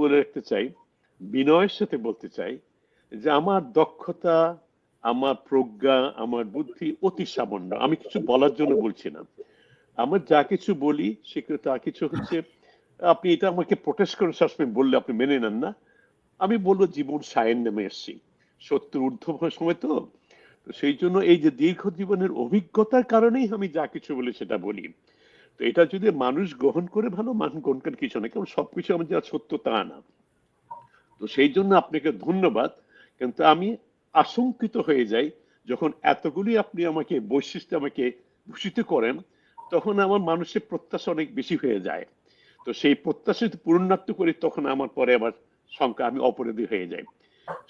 বলে রাখতে চাই, বিনয়ের সাথে বলতে চাই যে আমার দক্ষতা, আমার প্রজ্ঞা, আমার বুদ্ধি অতি সামান্য। আমি কিছু বলার জন্য বলছি না। আমার যা কিছু বলি সেগুলো তা কিছু হচ্ছে, আপনি এটা আমাকে প্রোটেস্ট করে সবসময় বললে আপনি মেনে নেন না। আমি বলবো জীবন সায়ের নেমে এসছি, সত্তর ঊর্ধ্ব সময় তো। তো সেই জন্য এই যে দীর্ঘ জীবনের অভিজ্ঞতার কারণেই আমি যা কিছু বলি সেটা বলি। তো এটা যদি মানুষ গ্রহণ করে ভালো, মানুষ গ্রহণ করে কিছু না, কারণ সবকিছু আমার যা সত্য তা না। তো সেই জন্য আপনাকে ধন্যবাদ। কিন্তু আমি আশঙ্কিত হয়ে যাই যখন এতগুলি আপনি আমাকে বৈশিষ্ট্য আমাকে ভূষিত করেন, তখন আমার মানুষের প্রত্যাশা অনেক বেশি হয়ে যায়। তো সেই প্রত্যাশা যদি পূর্ণাত্ম করি তখন আমার পরে আবার শঙ্কা, আমি অপরাধী হয়ে যাই।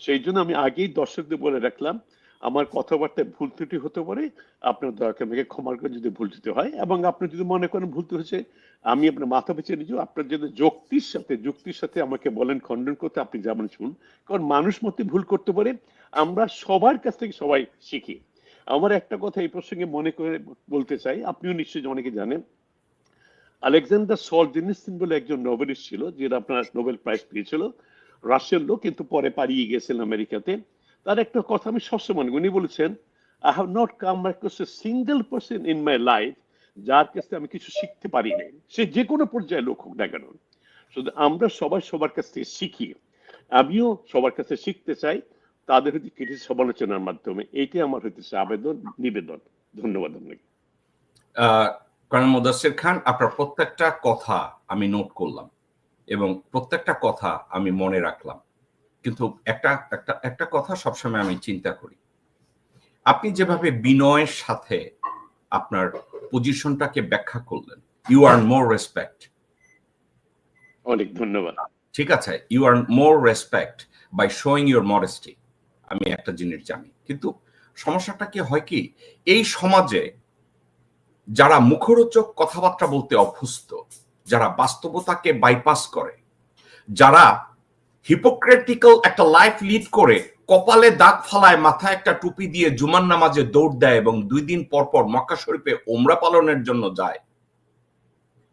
সেই জন্য আমি আগেই দর্শকদের বলে রাখলাম, আমার কথাবার্তায় ভুল ত্রুটি হতে পারে, আপনার দয়া করে আমাকে ক্ষমা করে যদি ভুল ত্রুটি হয়। এবং আপনি যদি মনে করেন ভুল ত্রুটি হয়েছে, আমি আপনার মাথা পেছে নিজেও, আপনার যদি যুক্তির সাথে আমাকে বলেন খণ্ডন করতে, আপনি যেমন শুনুন। কারণ মানুষ মতে ভুল করতে পারে, আমরা সবার কাছ থেকে সবাই শিখি। আমার একটা কথা এই প্রসঙ্গে মনে করে বলতে চাই, আপনিও নিশ্চয়ই অনেকে জানেন, আলেকজান্ডার সলজেনিসিন বলে একজন নোবেলিস্ট ছিল, যেটা আপনার নোবেল প্রাইজ পেয়েছিল, রাশিয়ার লোক, কিন্তু পরে পালিয়ে গেছেন আমেরিকাতে। তার একটা কথা আমি সবসময় মনে করি, উনি বলেছেন, I have not come across a single person in my life যার কাছ থেকে আমি কিছু শিখতে পারি নাই, সে যে কোনো পর্যায়ে লোক হোক না কেন। শুধু আমরা সবাই সবার কাছ থেকে শিখি। আমিও সবার কাছে শিখতে চাই, তাদের হচ্ছে কিছু সমালোচনার মাধ্যমে। এইটাই আমার হইতেছে আবেদন, নিবেদন। ধন্যবাদ আপনাকে। কর্নেল মুদাসসির খান, আপনার প্রত্যেকটা কথা আমি নোট করলাম এবং প্রত্যেকটা কথা আমি মনে রাখলাম। কিন্তু একটা একটা একটা কথা সবসময় আমি চিন্তা করি, আপনি যেভাবে বিনয়ের সাথে আপনার পজিশনটাকে ব্যাখ্যা করলেন, ইউ আর মোর রেসপেক্ট। অনেক ধন্যবাদ। ঠিক আছে, you are more respect by showing your modesty. আমি একটা জিনিস জানি, কিন্তু সমস্যাটা কি হয় কি, এই সমাজে যারা মুখরোচক কথাবার্তা বলতে অভ্যস্ত, যারা বাস্তবতাকে বাইপাস করে, যারা হিপোক্রেটিক্যাল একটা লাইফ লিড করে, কপালে দাগ ফালায়, মাথায় একটা টুপি দিয়ে জুমার নামাজে দৌড় দেয় এবং 2 দিন পর পর মক্কা শরীফে ওমরা পালনের জন্য যায়,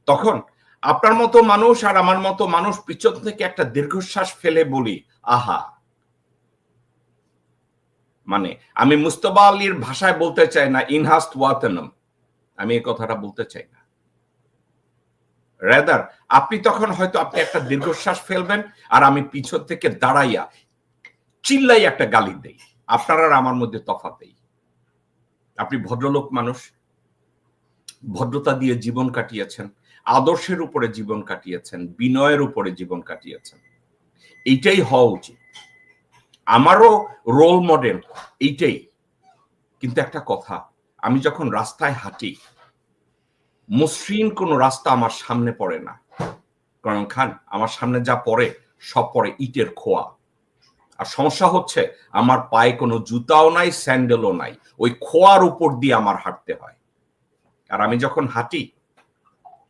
তখন আপনার মতো মানুষ আর আমার মতো মানুষ পিছন থেকে একটা দীর্ঘশ্বাস ফেলে বলি, আহা। মানে আমি মুস্তফা আলীর ভাষায় বলতে চাই না, ইনহাস্ট ওয়াতানম, আমি এই কথাটা বলতে চাই না। রাদার আপনি তখন হয়তো আপনি একটা দীর্ঘশ্বাস ফেলবেন আর আমি পিছন থেকে দাঁড়াইয়া চিল্লাই একটা গালি দেই। আপনার আর আমার মধ্যে তফাৎ নেই। আপনি ভদ্রলোক মানুষ, ভদ্রতা দিয়ে জীবন কাটিয়েছেন, আদর্শের উপরে জীবন কাটিয়েছেন, বিনয়ের উপরে জীবন কাটিয়েছেন। এইটাই হওয়া উচিত। আমারও রোল মডেল এইটাই। কিন্তু একটা কথা, আমি যখন রাস্তায় হাঁটি, মসৃণ কোনো রাস্তা আমার সামনে পড়ে না। কর্নেল খান, আমার সামনে যা পড়ে সব পড়ে ইটের খোয়া। আর সমস্যা হচ্ছে আমার পায়ে কোনো জুতাও নাই, স্যান্ডেলও নাই, ওই খোয়ার উপর দিয়ে আমার হাঁটতে হয়। আর আমি যখন হাঁটি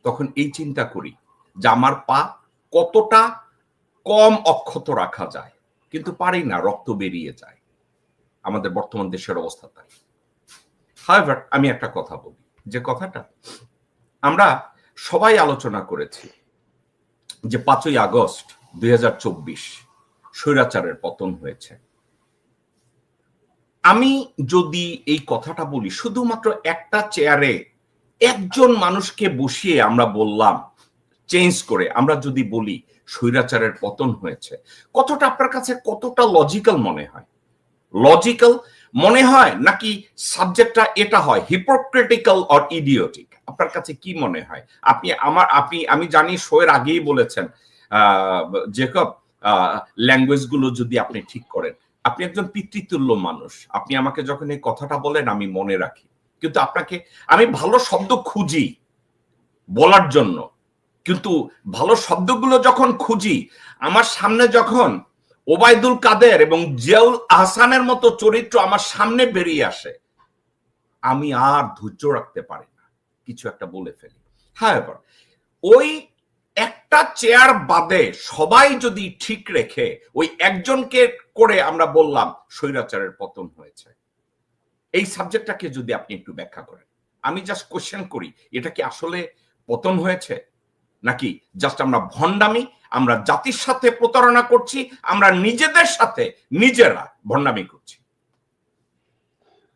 তখন এই চিন্তা করি যে আমার পা কতটা কম অক্ষত রাখা যায়, কিন্তু পারি না, রক্ত বেরিয়ে যায়। আমাদের বর্তমান দেশের অবস্থা তাই। হাউএভার, আমি একটা কথা বলি, যে কথাটা আমরা সবাই আলোচনা করেছি যে 5ই আগস্ট 2024 স্বৈরাচারের পতন হয়েছে। আমি যদি এই কথাটা বলি, শুধুমাত্র একটা চেয়ারে একজন মানুষকে বসিয়ে আমরা বললাম, চেঞ্জ করে আমরা যদি বলি স্বৈরাচারের পতন হয়েছে, কতটা আপনার কাছে কতটা লজিক্যাল মনে হয়? লজিক্যাল মনে হয় নাকি সাবজেক্টটা এটা হয় হিপোক্রেটিক্যাল অর ইডিওটিক? আপনার কাছে কি মনে হয়? আমি জানি শোয়ের আগেই বলেছেন জেকব, ল্যাঙ্গুয়েজ গুলো যদি আপনি ঠিক করেন, আপনি একজন পিতৃতুল্য মানুষ, আপনি আমাকে যখন এই কথাটা বলেন আমি মনে রাখি। কিন্তু আপনাকে আমি ভালো শব্দ খুঁজি বলার জন্য, কিন্তু ভালো শব্দগুলো যখন খুঁজি, আমার সামনে যখন ওবায়দুল কাদের এবং জিয়াউল আহসানের মতো চরিত্র আমার সামনে বেরিয়ে আসে, আমি আর ধৈর্য রাখতে পারি না, কিছু একটা বলে ফেলি। হ্যাঁ, ওই একটা চেয়ার বাদে সবাই যদি ঠিক রেখে ওই একজনকে করে আমরা বললাম স্বৈরাচারের পতন হয়েছে, এই সাবজেক্টটাকে যদি আপনি একটু ব্যাখ্যা করেন। আমি জাস্ট কোশ্চেন করি, এটা কি আসলে পতন হয়েছে নাকি জাস্ট আমরা ভণ্ডামি, আমরা জাতির সাথে প্রতারণা করছি, আমরা নিজেদের সাথে নিজেরা ভণ্ডামি করছি?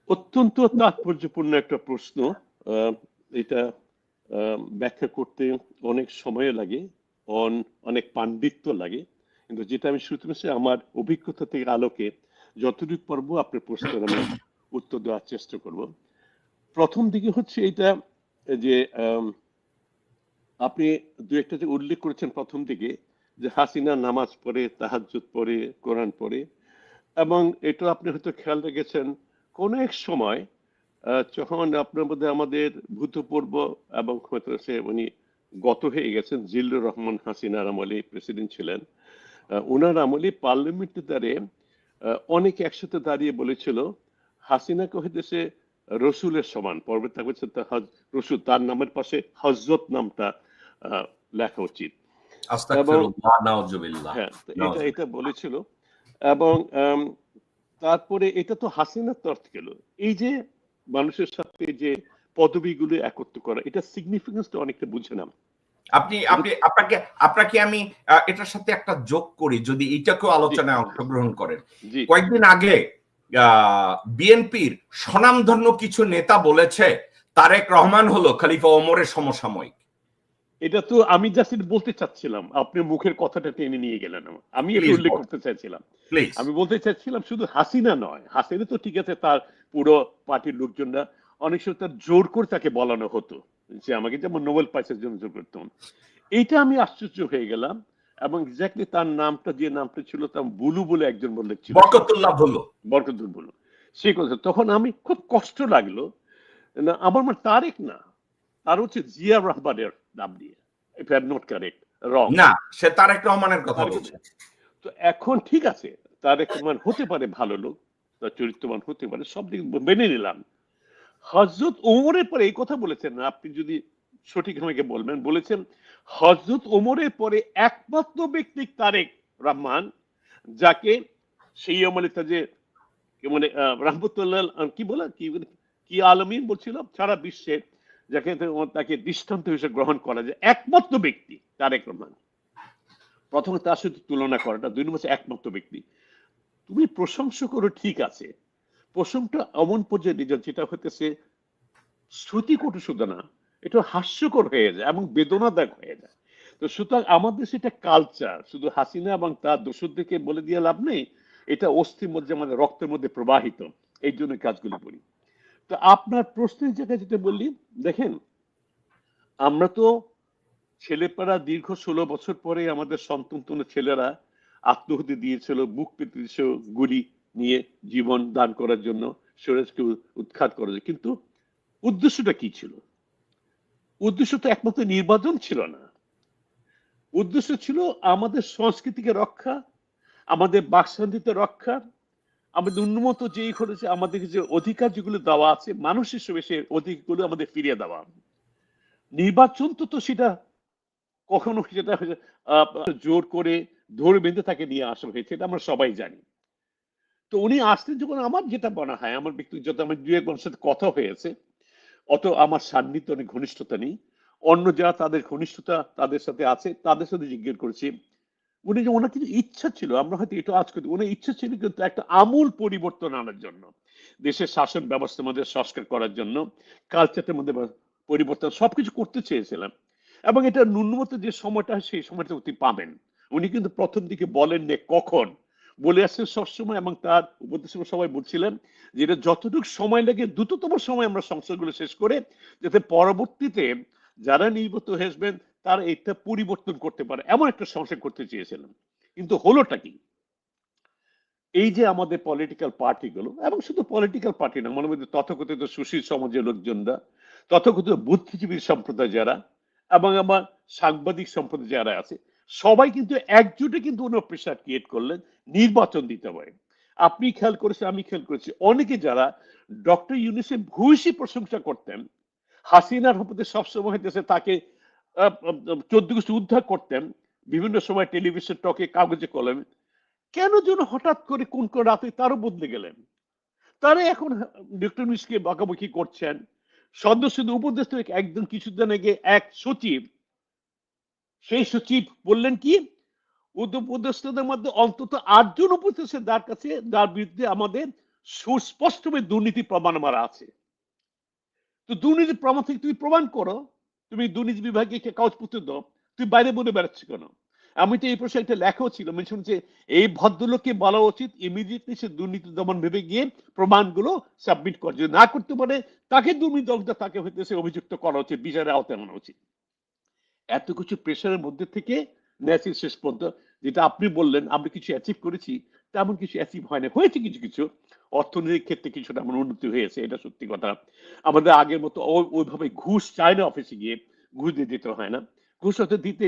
অত্যন্ত তাৎপর্যপূর্ণ একটা প্রশ্ন। এটা ব্যাখ্যা করতে অনেক সময় লাগে, অনেক পাণ্ডিত্য লাগে, কিন্তু যেটা আমি শুরুতে বলছি আমার অভিজ্ঞতা থেকে আলোকে যতটুকু পারবো আপনার প্রশ্নের আমি উত্তর দেওয়ার চেষ্টা করব। প্রথম দিকে হচ্ছে এটা যে আপনি দু একটা যে উল্লেখ করেছেন প্রথম দিকে, যে হাসিনা নামাজ পড়ে, তাহাজ্জুদ পড়ে, কোরআন পড়ে, এবং এটা আপনি হয়তো খেয়াল রেখেছেন কোন এক সময় যখন আপনার মধ্যে আমাদের ভূতপূর্ব এবং হয়তো সে উনি গত হয়ে গেছেন জিল্লুর রহমান হাসিনার আমলে প্রেসিডেন্ট ছিলেন, ওনার আমলে পার্লামেন্টে দাঁড়িয়ে অনেকে একসাথে দাঁড়িয়ে বলেছিল হাসিনাকে হইতেছে রসুলের সমান, পর্বে থাকবে রসুল, তার নামের পাশে হজরত নামটা লেখা উচিত। এবং হ্যাঁ, এটা বলেছিল। এবং তারপরে এটা তো হাসিনার তরফ গেল। এই যে মানুষের সাথে যে পদবিগুলো একত্র করা, এটা সিগনিফিকেন্সটা অনেকটা বুঝে না। আপনাকে আমি এটার সাথে একটা যোগ করি, যদি এটাকেও আলোচনায় অংশগ্রহণ করেন। কয়েকদিন আগে বিএনপির স্বনামধন্য কিছু নেতা বলেছে তারেক রহমান হলো খলিফা ওমরের সমসাময়িক। এটা তো আমি জাস্ট বলতে চাচ্ছিলাম, আপনি মুখের কথাটা টেনে নিয়ে গেলেন। আমি এটা উল্লেখ করতে চাইছিলাম, আমি বলতে চাচ্ছিলাম শুধু হাসিনা নয়, হাসিনা তো ঠিক আছে, তার পুরো পার্টির লোকজনরা অনেক সময় তার জোর করে তাকে বলানো হতো যে আমাকে যেমন নোবেল প্রাইজের জন্য জোর করতাম। এইটা আমি আশ্চর্য হয়ে গেলাম। এবং এক্স্যাক্টলি তার নামটা, যে নামটা ছিল তার বুলু বলে একজন বললে ছিল, বরকতুল্লাহ বুলু, সেই কথা। তখন আমি খুব কষ্ট লাগলো, না আমার মানে তারেক না, তার হচ্ছে জিয়া রহমানের নাম দিয়ে, if I am not correct, wrong না, সে তারেক রহমানের কথা বলছে। তো এখন ঠিক আছে, তারেক রহমান হতে পারে ভালো লোক, তার চরিত্রবান হতে পারে, সব দিক মেনে নিলাম। হযরত ওমরের পরে এই কথা বলেছেন না, আপনি যদি সঠিক আমাকে বলবেন, বলেছেন হযরত ওমরের পরে একমাত্র ব্যক্তি তারেক রহমান যাকে সেই আমলে যে মানে রহমতুল্লাহ কি বলে কি আলমিন বলছিল সারা বিশ্বে, যাকে তাকে দৃষ্টান্ত হিসেবে গ্রহণ করা যায়, একমাত্র ব্যক্তি তারেক রহমান। প্রথমে তার সাথে তুলনা করাটা, দুই নম্বর একমাত্র ব্যক্তি। তুমি প্রশংসা করো ঠিক আছে, প্রশংসা এমন পর্যায়ে যেটা হতেছে শ্রুতিকটু শুধু না, এটা হাস্যকর হয়ে যায় এবং বেদনাদায়ক হয়ে যায়। তো সুতরাং আমাদের সেটা কালচার, শুধু হাসিনা এবং তার দোষরদেরকে বলে দিয়ে লাভ নেই, এটা অস্থির মধ্যে, আমাদের রক্তের মধ্যে প্রবাহিত, এই জন্য কাজগুলো করি। তো আপনার প্রশ্নের জায়গায় যেটা বললি, দেখেন আমরা তো ছেলেপাড়া দীর্ঘ 16 বছর পরে আমাদের সন্তান ছেলেরা আত্মহত্যা দিয়েছিল, বুক পেতে দিয়েছিল গুলি নিয়ে জীবন দান করার জন্য, স্বরাজকে উৎখাত করার জন্য। কিন্তু উদ্দেশ্যটা কি ছিল? উদ্দেশ্য তো একমাত্র নির্বাচন ছিল না, উদ্দেশ্য ছিল আমাদের সংস্কৃতিকে রক্ষা, আমাদের বাকশান্তিতে রক্ষা, আমাদের উন্নত যেই করেছে, আমাদের যে অধিকার যেগুলো দেওয়া আছে মানুষ হিসেবে, সে অধিকারগুলো আমাদের ফিরিয়ে দেওয়া। নির্বাচন তো সেটা কখনো সেটা জোর করে ধরে বেঁধে তাকে নিয়ে আসা হয়েছে, এটা আমরা সবাই জানি। তো উনি আসতেন যখন, আমার যেটা মনে হয়, আমার ব্যক্তিগত, আমার দু এক মানুষের সাথে কথা হয়েছে, অত আমার সান্নিধ্য অনেক ঘনিষ্ঠতা নেই, অন্য যারা তাদের ঘনিষ্ঠতা তাদের সাথে আছে তাদের সাথে জিজ্ঞেস করেছি, উনি যে ওনার কিছু ইচ্ছা ছিল, আমরা হয়তো এটা আজ করি, ওনার ইচ্ছা ছিল কিন্তু একটা আমূল পরিবর্তন আনার জন্য, দেশের শাসন ব্যবস্থার মধ্যে সংস্কার করার জন্য, কালচারের মধ্যে পরিবর্তন, সবকিছু করতে চেয়েছিলাম। এবং এটা ন্যূনতম যে সময়টা, সেই সময়টা উনি পাবেন। উনি কিন্তু প্রথম দিকে বলেন নে কখন, বলে আসছেন সবসময়, এবং তার উপদেশ সবাই বলছিলেন যে এটা যতটুকু সময় লাগে দ্রুততম সময় আমরা সংস্কারগুলো শেষ করে, যাতে পরবর্তীতে যারা নির্বাচিত হয়েছেন তারা এটা পরিবর্তন করতে পারে, এমন একটা সংস্কার করতে চেয়েছিলেন। কিন্তু হলোটা কি? এই যে আমাদের পলিটিক্যাল পার্টিগুলো, এবং শুধু পলিটিক্যাল পার্টি না, মনে মধ্যে তথাকথিত সুশীল সমাজের লোকজনরা, তথাকথিত বুদ্ধিজীবী সম্প্রদায় যারা, এবং আমার সাংবাদিক সম্প্রদায় যারা আছে, সবাই কিন্তু একজোটে কিন্তু ওনার প্রেশার ক্রিয়েট করলেন নির্বাচন দিতে হবে। আপনি খেয়াল করেছেন, আমি খেয়াল করেছি, অনেকে যারা ডক্টর ইউনূসের ভূয়সী প্রশংসা করতেন, হাসিনার হতে সবসময় হইতেছে তাকে 14 গোষ্ঠী উদ্ধার করতেন, বিভিন্ন সময় টেলিভিশন টকে, কাগজে কলমে, কেন যেন হঠাৎ করে কোন কোন রাতে তারও বদলে গেলেন। তারা এখন ডক্টর ইউনূসকে বকাবকি করছেন। সদ্য উপদেষ্টা একদম কিছুদিন আগে এক সচিব সেই সচিব বললেন কি, উপদেষ্টাদের মধ্যে অন্তত 8 জন উপদেষ্টা যার বিরুদ্ধে আমাদের সুস্পষ্টভাবে দুর্নীতি প্রমাণ মারা আছে। তো দুর্নীতি প্রমাণ থেকে তুমি প্রমাণ করো, তুমি দুর্নীতি বিভাগে কাগজপত্র দাও, তুমি বাইরে বলে বেড়াচ্ছ কেন? আমি তো এই প্রশ্নে একটা লেখাও ছিল, আমি শুনছি এই ভদ্রলোককে বলা উচিত ইমিডিয়েটলি সে দুর্নীতি দমন ভেবে গিয়ে প্রমাণগুলো সাবমিট করে, যদি না করতে পারে তাকে দুর্নীতি তাকে হইতেছে অভিযুক্ত করা উচিত, বিচারের আওতায় আনা উচিত। এত কিছু প্রেশারের মধ্যে থেকে ন্যাসির শেষ পর্যন্ত যেটা আপনি বললেন আমরা কিছু অ্যাচিভ করেছি, তেমন কিছু অ্যাচিভ হয় না, হয়েছে কিছু কিছু অর্থনৈতিক ক্ষেত্রে কিছুটা আমার উন্নতি হয়েছে, এটা সত্যি কথা। আমাদের আগের মতো ওইভাবে ঘুষ চায় না, অফিসে গিয়ে ঘুষ দিয়ে দিতে হয় না, ঘুষ হয়তো দিতে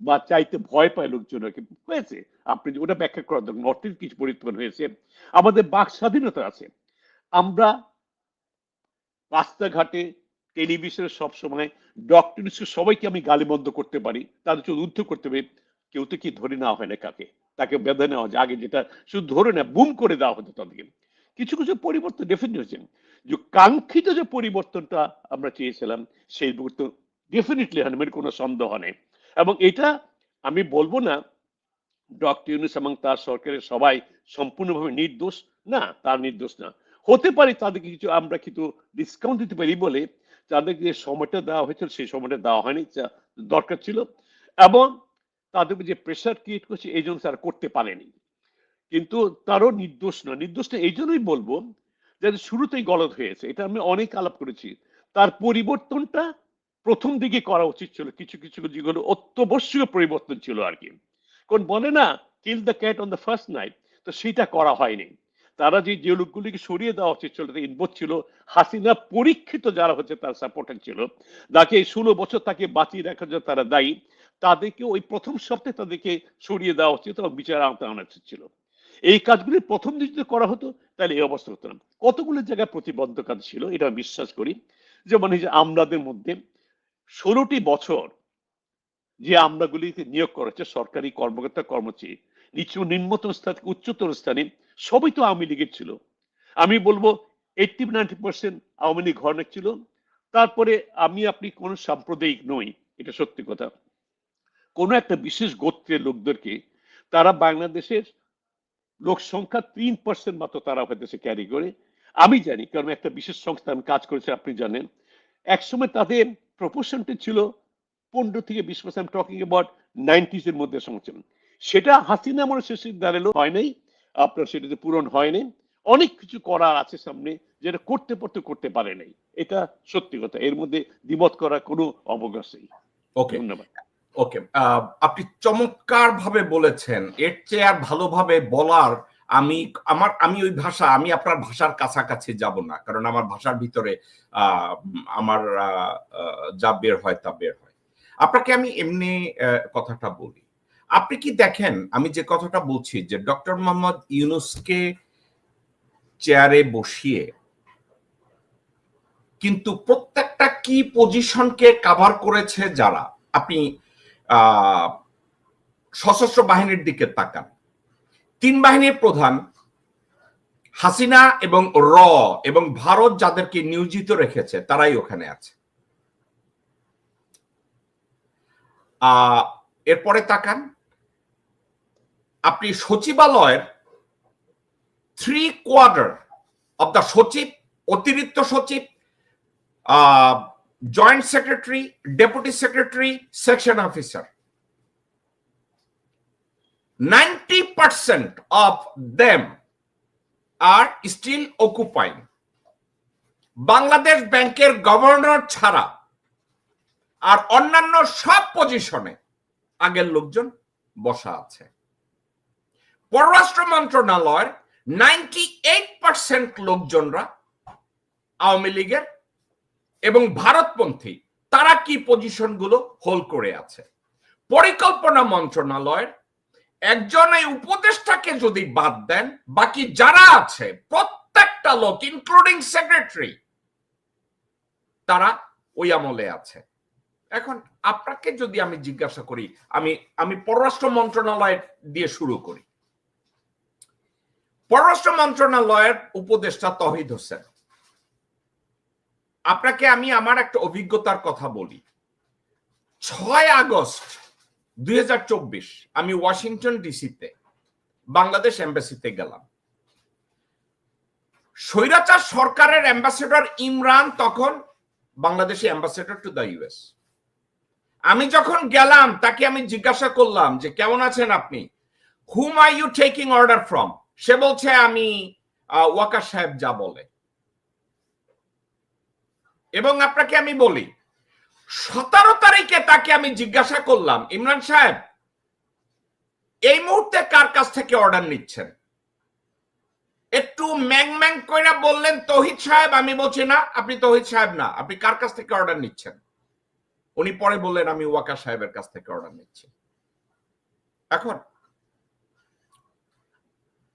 বা চাইতে ভয় পায় লোকজন হয়েছে, আপনি ওটা ব্যাখ্যা করার দরকার, অর্থের কিছু পরিবর্তন হয়েছে, আমাদের বাক স্বাধীনতা আছে, আমরা রাস্তাঘাটে টেলিভিশনে সবসময় ডক্টর সবাইকে আমি গালিবন্ধ করতে পারি, তাদের চোখ উদ্ধ করতে পারি, কেউ তো কি ধরে নেওয়া হয় না কাকে, তাকে বেঁধে নেওয়া যায়, আগে যেটা শুধু ধরে না বুম করে দেওয়া হতো তাদেরকে। কিছু কিছু পরিবর্তন ডেফিনেটলি হয়েছে, যে কাঙ্ক্ষিত যে পরিবর্তনটা আমরা চেয়েছিলাম সেই পরিবর্তন ডেফিনেটলি হয়, কোনো সন্দেহ নেই। এবং এটা আমি বলবো না ডক্টর ইউনূস এবং তার সরকারের সবাই সম্পূর্ণভাবে নির্দোষ, না তার নির্দোষ না, হতে পারে তাদেরকে কিছু আমরা কিন্তু ডিসকাউন্ট দিতে পারি বলে তাদেরকে যে সময়টা দেওয়া হয়েছিল সেই সময়টা দেওয়া হয়নি, যা দরকার ছিল, এবং তাদের যে প্রেশার ক্রিয়েট করছে এই জন্য তারা করতে পারেনি। কিন্তু তারও নির্দোষ না, নির্দোষ না এই জন্যই বলবো যে শুরুতেই গলত হয়েছে, এটা আমি অনেক আলাপ করেছি, তার পরিবর্তনটা প্রথম দিকে করা উচিত ছিল, কিছু কিছু যেগুলো অত্যাবশ্যকীয় পরিবর্তন ছিল আর কি, কোন বলে না kill the cat on the first night, তো সেটা করা হয়নি। তারা যে লোকগুলিকে সরিয়ে দেওয়া উচিত ছিল, ইনভোট ছিল হাসিনা পরীক্ষিত যারা হচ্ছে তার সাপোর্টার ছিল, তাকে 16 বছর তাকে বাঁচিয়ে রাখার জন্য তারা দায়ী, তাদেরকে ওই প্রথম সপ্তাহে তাদেরকে সরিয়ে দেওয়া উচিত এবং বিচার আওতায় আনা উচিত ছিল। এই কাজগুলি প্রথম দিক যদি করা হতো তাহলে এই অবস্থা হতো না। কতগুলো জায়গায় প্রতিবন্ধকতা ছিল এটা আমি বিশ্বাস করি, যেমন এই যে আমলাদের মধ্যে 16টি বছর যে আমলাগুলিকে নিয়োগ করা হচ্ছে সরকারি কর্মকর্তা কর্মচারী নিম্নতম স্থান থেকে উচ্চতর স্থানে, সবই তো আওয়ামী লীগের ছিল। আমি বলবো 80-90% আওয়ামী লীগ ঘরানার ছিল। তারপরে আমি আপনি কোন সাম্প্রদায়িক নই, এটা সত্যি কথা, কোন একটা বিশেষ গোত্রের লোকদেরকে তারা বাংলাদেশের লোক সংখ্যা 3% মাত্র তারা হয়তো ক্যারি করে। আমি জানি কারণ একটা বিশেষ সংস্থা আমি কাজ করেছি, আপনি জানেন একসময় তাদের প্রপোর্শনটা ছিল 15-20%, টকিং অ্যাবাউট 90s এর মধ্যে সংখ্যা, সেটা হাসিনা মনে শেষে দাঁড়ালো হয় নাই, আপনার সেটাতে পূরণ হয়নি, অনেক কিছু করার আছে সামনে যেটা করতে পারে নাই, এটা সত্যি কথা, এর মধ্যে দ্বিমত করার কোনো অবকাশ নেই। ওকে, ধন্যবাদ। ওকে, আপনি চমৎকার ভাবে বলেছেন, এর চেয়ে আর ভালোভাবে বলার আমি ওই ভাষা, আমি আপনার ভাষার কাছাকাছি যাব না, কারণ আমার ভাষার ভিতরে আমার যা বের হয় তা বের হয়। আপনাকে আমি এমনি কথাটা বলি, আপনি কি দেখেন আমি যে কথাটা বলছি যে ডক্টর মোহাম্মদ ইউনূসকে চেয়ারে বসিয়ে কিন্তু প্রত্যেকটা কি পজিশনকে কভার করেছে যারা, আপনি সশস্ত্র বাহিনীর দিকে তাকান, 3 বাহিনীর প্রধান হাসিনা এবং এবং ভারত যাদেরকে নিয়োজিত রেখেছে তারাই ওখানে আছে। এরপরে তাকান আপনি সচিবালয়ের 3/4 অব দ্য সচিব, অতিরিক্ত সচিব, joint secretary, deputy secretary, section officer, 90% of them are still occupying. Bangladesh ব্যাংকের গভর্নর ছাড়া আর অন্যান্য সব পজিশনে আগের লোকজন বসা আছে। পররাষ্ট্র মন্ত্রণালয়ের 98% লোকজনরা আওয়ামী লীগের এবং ভারতপন্থী, তারা কি পজিশনগুলো হোল্ড করে আছে। পরিকল্পনা মন্ত্রণালয়ের একজন এই উপদেষ্টাকে যদি বাদ দেন বাকি যারা আছে প্রত্যেকটা লোক ইনক্লুডিং সেক্রেটারি তারা ওই আমলে আছে। এখন আপনাকে যদি আমি জিজ্ঞাসা করি, আমি পররাষ্ট্র মন্ত্রণালয় দিয়ে শুরু করি। পররাষ্ট্র মন্ত্রণালয়ের উপদেষ্টা তৌহিদ হোসেন, আপনাকে আমি আমার একটা অভিজ্ঞতার কথা বলি। 6 আগস্ট 2024 আমি ওয়াশিংটন ডিসিতে বাংলাদেশ এম্বাসিতে গেলাম। স্বৈরাচার সরকারের অ্যাম্বাসেডর ইমরান তখন Bangladeshi ambassador to the US. আমি যখন গেলাম তাকে আমি জিজ্ঞাসা করলাম যে কেমন আছেন আপনি, hmm are you taking order from? সে বলছে আমি ওয়াকার সাহেব যা বলে। এবং আপনাকে আমি বলি 17 তারিখে তাকে আমি জিজ্ঞাসা করলাম, ইমরান সাহেব এই মুহূর্তে কার কাছ থেকে অর্ডার নিচ্ছেন? একটু ম্যাং ম্যাং কইরা বললেন তৌহিদ সাহেব। আমি বলছি না, আপনি তৌহিদ সাহেব না, আপনি কার কাছ থেকে অর্ডার নিচ্ছেন? উনি পরে বললেন আমি ওয়াকার সাহেবের কাছ থেকে অর্ডার নিচ্ছি। এখন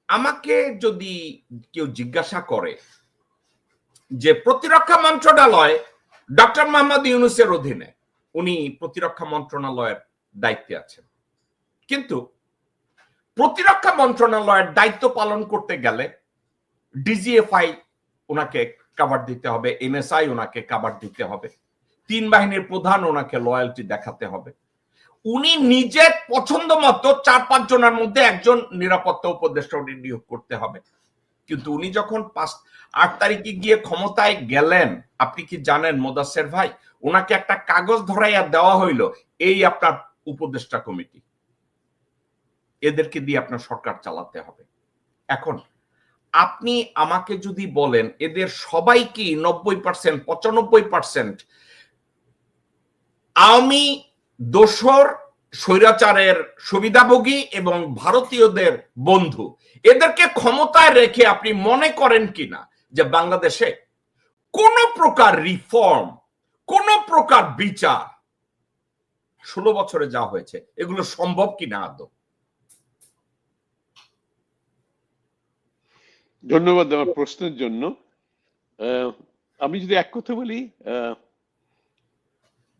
আমাকে যদি কেউ জিজ্ঞাসা করে যে প্রতিরক্ষা মন্ত্রণালয় ডক্টর মোহাম্মদ ইউনূসের অধীনে, উনি প্রতিরক্ষা মন্ত্রণালয়ের দায়িত্বে আছেন, কিন্তু প্রতিরক্ষা মন্ত্রণালয়ের দায়িত্ব পালন করতে গেলে ডিজিএফআই ওনাকে কভার দিতে হবে, এনএসআই ওনাকে কভার দিতে হবে, 3 বাহিনীর প্রধান ওনাকে লয়্যালটি দেখাতে হবে। উনি নিজে পছন্দ মতো 4-5 জনের মধ্যে একজন নিরাপত্তা উপদেষ্টা নিয়োগ করতে হবে। কিন্তু উনি যখন 8 তারিখে গিয়ে ক্ষমতায় গেলেন, আপনি কি জানেন মোদাসের ভাই, ওনাকে একটা কাগজ ধরাইয়া দেওয়া হইল, এই আপনার উপদেষ্টা কমিটি, এদেরকে দিয়ে আপনার সরকার চালাতে হবে। এখন আপনি আমাকে যদি বলেন এদের সবাই কি 90%, 95% আওয়ামী দোসর, স্বৈরাচারের সুবিধাভোগী এবং ভারতীয়দের বন্ধু, এদেরকে ক্ষমতায় রেখে আপনি মনে করেন কিনা যে বাংলাদেশে কোন প্রকার রিফর্ম, কোন প্রকার বিচার 16 বছরে যা হয়েছে এগুলো সম্ভব কিনা আদৌ? ধন্যবাদ আমার প্রশ্নের জন্য। আমি যদি এক কথা বলি,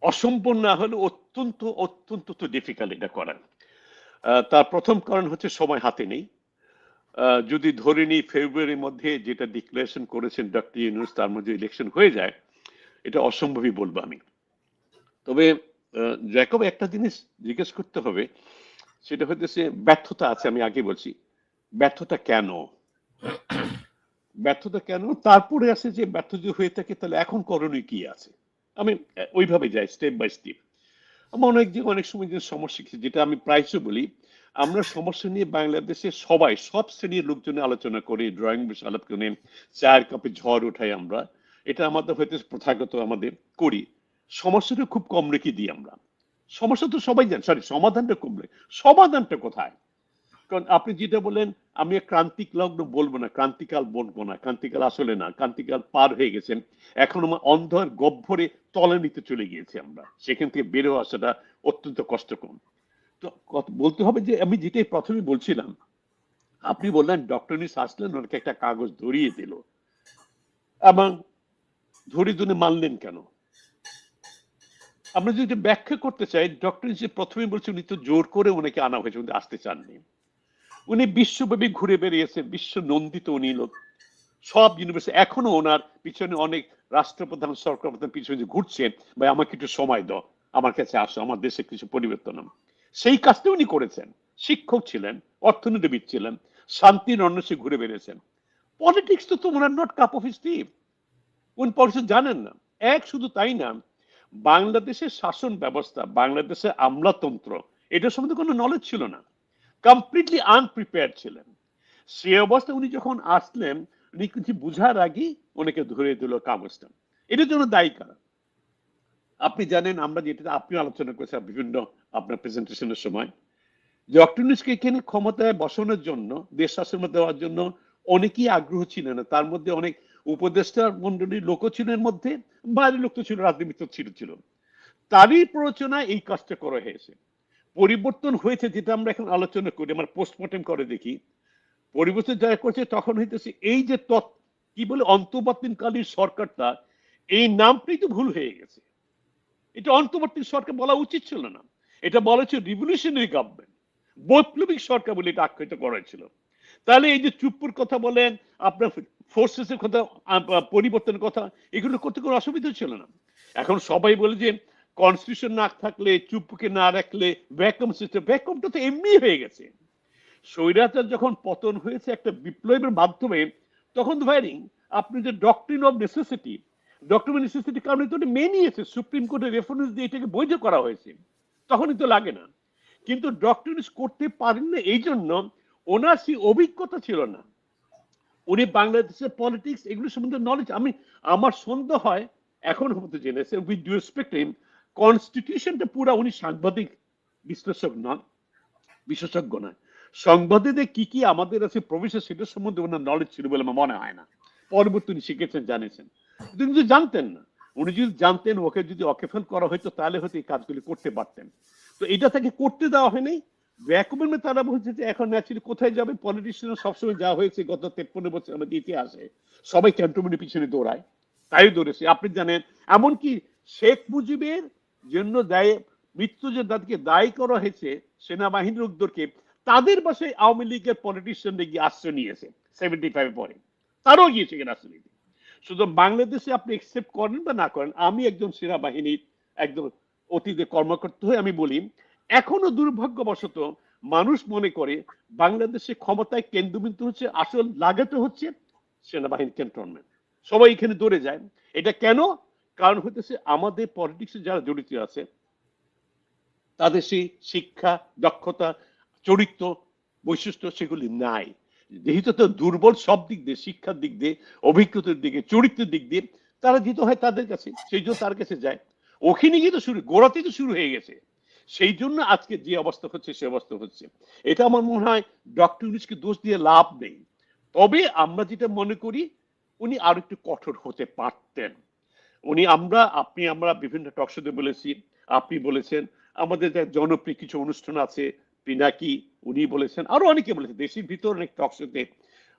অসম্পূর্ণ না হলে অত্যন্ত অত্যন্ত তো ডিফিকাল্ট এটা করা। তার প্রথম কারণ হচ্ছে সময় হাতে নেই। যদি ধরে নিই ফেব্রুয়ারির মধ্যে যেটা ডিক্লারেশন করেছেন ডক্টর ইউনূস, তার মধ্যে ইলেকশন হয়ে যায়, এটা অসম্ভবই বলবো আমি। তবে জ্যাকব একটা জিনিস জিজ্ঞেস করতে হবে, সেটা হচ্ছে ব্যর্থতা আছে। আমি আগে বলছি ব্যর্থতা কেন, ব্যর্থতা কেন, তারপরে আছে যে ব্যর্থ যদি হয়ে থাকে তাহলে এখন করণীয় কি আছে। আমি ওইভাবে যাই স্টেপ বাই স্টেপ। আমার অনেক সময় যে সমস্যা, যেটা আমি প্রায়শই বলি, আমরা সমস্যা নিয়ে বাংলাদেশে সবাই সব শ্রেণীর লোকজনে আলোচনা করি, ড্রয়িং বসে আলাপ করি, চায়ের কাপে ঝড় উঠাই আমরা, এটা আমাদের হয়তো প্রথাগত আমাদের করি। সমস্যাটা খুব কম রেখে দিই আমরা। সমস্যা তো সবাই জান, সরি সমাধানটা কমলে, সমাধানটা কোথায়? কারণ আপনি যেটা বলেন, আমি ক্রান্তিক লগ্ন বলবো না, ক্রান্তিকাল বলবো না, ক্রান্তিকাল আসলে না, ক্রান্তিকাল পার হয়ে গেছে। এখন আমার অন্ধর গহ্বরে তলে নিতে চলে গিয়েছি আমরা, সেখান থেকে বেরো আসাটা অত্যন্ত কষ্টকর। তো বলতে হবে যে আমি যেটাই প্রথমে বলছিলাম, আপনি বললেন ডক্টর ইউনূস আসলেন, ওনাকে একটা কাগজ ধরিয়ে দিল, এবং ধরে মানলেন কেন? আমরা যদি ব্যাখ্যা করতে চাই, ডক্টর ইউনূস প্রথমে বলছে উনি তো জোর করে ওনাকে আনা হয়েছে, উনি আসতে চাননি। উনি বিশ্বব্যাপী ঘুরে বেরিয়েছেন, বিশ্ব নন্দিত উনি লোক, সব ইউনিভার্সিটি, এখনো ওনার পিছনে অনেক রাষ্ট্রপ্রধান, সরকার প্রধান পিছনে ঘুরছেন, ভাই আমাকে একটু সময় দাও, আমার কাছে আসো, আমার দেশে কিছু পরিবর্তন। সেই কাজটা উনি করেছেন। শিক্ষক ছিলেন, অর্থনীতিবিদ ছিলেন, শান্তির অন্বেষে ঘুরে বেরিয়েছেন। পলিটিক্স তো ওনার নট কাপ অফ হিজ টি, উনি পলিটিক্স জানেন না। শুধু তাই না, বাংলাদেশের শাসন ব্যবস্থা, বাংলাদেশের আমলাতন্ত্র, এটা সম্বন্ধে কোনো নলেজ ছিল না, কমপ্লিটলি আনপ্রিপেয়ার্ড ছিলেন। সে অবস্থায় উনি যখন আসলেন, উনি কিছু বুঝার আগেই ওনাকে ধরে দিল কাগজটা। এটার জন্য দায়ী কারা? আপনি জানেন, আমরা যেটা আপনি আলোচনা করেছেন বিভিন্ন আপনার প্রেজেন্টেশনের সময়, যে ডক্টর ইউনূসকে এখানে ক্ষমতায় বসানোর জন্য, দেশ শাসন দেওয়ার জন্য অনেকেই আগ্রহ ছিলেন না। তার মধ্যে অনেক উপদেষ্টা মন্ডলীর লোক ছিলেন, মধ্যে বাইরের লোক তো ছিল, রাজনীতি ছিল। তারই প্ররোচনা এই কাজটা করা হয়েছে। পরিবর্তন হয়েছে যেটা আমরা এখন আলোচনা করি, আমরা পোস্টমর্টেম করে দেখি, পরিবর্তন যারা করছে তখন হইতেছে এই যে কি বলে অন্তর্বর্তীকালীন সরকারটা, এই নামটাই তো ভুল হয়ে গেছে। এটা অন্তর্বর্তী সরকার বলা উচিত ছিল না, এটা বলা হচ্ছে রিভলিউশনারি গভর্নমেন্ট, বৈপ্লবিক সরকার বলে এটা আখ্যায়িত করা হয়েছিল। তাহলে এই যে চুপ্পুর কথা বলেন, আপনার ফোর্সেস এর কথা, পরিবর্তনের কথা, এগুলো করতে কোনো অসুবিধা ছিল না। এখন সবাই বলে যে কনস্টিটিউশন না থাকলে, চুপকে না রাখলে ভ্যাকুয়াম সিস্টেম, ভ্যাকুয়ামটা তো এমনি হয়ে গেছে। স্বৈরাচার যখন পতন হয়েছে একটা বিপ্লবের মাধ্যমে, তখন ভাইরিং আপনি যে doctrine of necessity, doctrine of necessity কারণে তো এটা মেনে নিয়েছে, সুপ্রিম কোর্টের রেফারেন্স দিয়ে এটাকে বৈধ করা হয়েছে, তখনই তো লাগে না। কিন্তু ডক্ট্রিন করতে পারেন না এই জন্য ওনার সেই অভিজ্ঞতা ছিল না। উনি বাংলাদেশের পলিটিক্স এগুলো সম্বন্ধে নলেজ, আমার সন্দেহ হয় এখন হতে জেনেছে, উইথ ডিউ রেসপেক্ট হিম, কনস্টিটিউশনটা পুরো উনি সাংবাদিক বিশ্লেষক নন, বিশেষজ্ঞ নয়। সংবাদে কি কি আমাদের আছে প্রভিশন, সেটা সম্বন্ধে ওনার নলেজ ছিল বলে আমার মনে হয় না। পরবর্তী উনি শিখেছেন, জানিয়েছেন, কিন্তু জানতেন না। উনি যদি জানতেন, ওকে যদি অকেফল করা হয়তো, তাহলে হয়তো এই কাজগুলি করতে পারতেন। তো এটা তাকে করতে দেওয়া হয়নি। ভ্যাকুয়ামে তারা বলছে যে এখন ন্যাচুরালি কোথায় যাবে, পলিটিশিয়ান সবসময় যা হয়েছে গত 53 বছর আমাদের ইতিহাসে, সবাই ক্যান্টনমেন্টের পিছনে দৌড়ায়, তাই দৌড়েছে। আপনি জানেন এমনকি শেখ মুজিবের জন্য দায়, মৃত্যু যে তাদেরকে দায়ী করা হয়েছে সেনাবাহিনীর উদ্যোগকে, তাদের বাসায় আওয়ামী লীগের পলিটিশিয়ানরা গিয়ে আশ্রয় নিয়েছে 75 পরে, তারাও গিয়েছে রাজনীতি। শুধু বাংলাদেশে আপনি একসেপ্ট করেন বা না করেন, আমি একজন সেনাবাহিনীর একদম অতীতে কর্মকর্তা হয়ে আমি বলি, এখনো দুর্ভাগ্যবশত মানুষ মনে করে বাংলাদেশে ক্ষমতায় কেন্দ্রবিন্দু হচ্ছে, আসল লাগাতে হচ্ছে সেনাবাহিনী ক্যান্টনমেন্ট, সবাই এখানে দৌড়ে যায়। এটা কেন? কারণ হইতেছে আমাদের পলিটিক্সে যারা জড়িত আছে তাদের সেই শিক্ষা, দক্ষতা, চরিত্র, বৈশিষ্ট্য সেগুলি নাই। যেহেতু তো দুর্বল সব দিক দিয়ে, শিক্ষার দিক দিয়ে, অভিজ্ঞতার দিকে, চরিত্রের দিক দিয়ে, তারা যেতে হয় তাদের কাছে, সেই জন্য তার কাছে যায়। ওখানে গিয়ে তো শুরু, গোড়াতে তো শুরু হয়ে গেছে। সেই জন্য আজকে যে অবস্থা হচ্ছে সে অবস্থা হচ্ছে। এটা আমার মনে হয় ডক্টর ইউনূসকে দোষ দিয়ে লাভ নেই। তবে আমরা যেটা মনে করি, উনি আরো একটু কঠোর হতে পারতেন। উনি আমরা বিভিন্ন টকশোতে বলেছি, আপনি বলেছেন, আমাদের যে জনপ্রিয় কিছু অনুষ্ঠান আছে, পিনাকি উনি বলেছেন, আরো অনেকে বলেছেন, দেশের ভিতর অনেক টকশোতে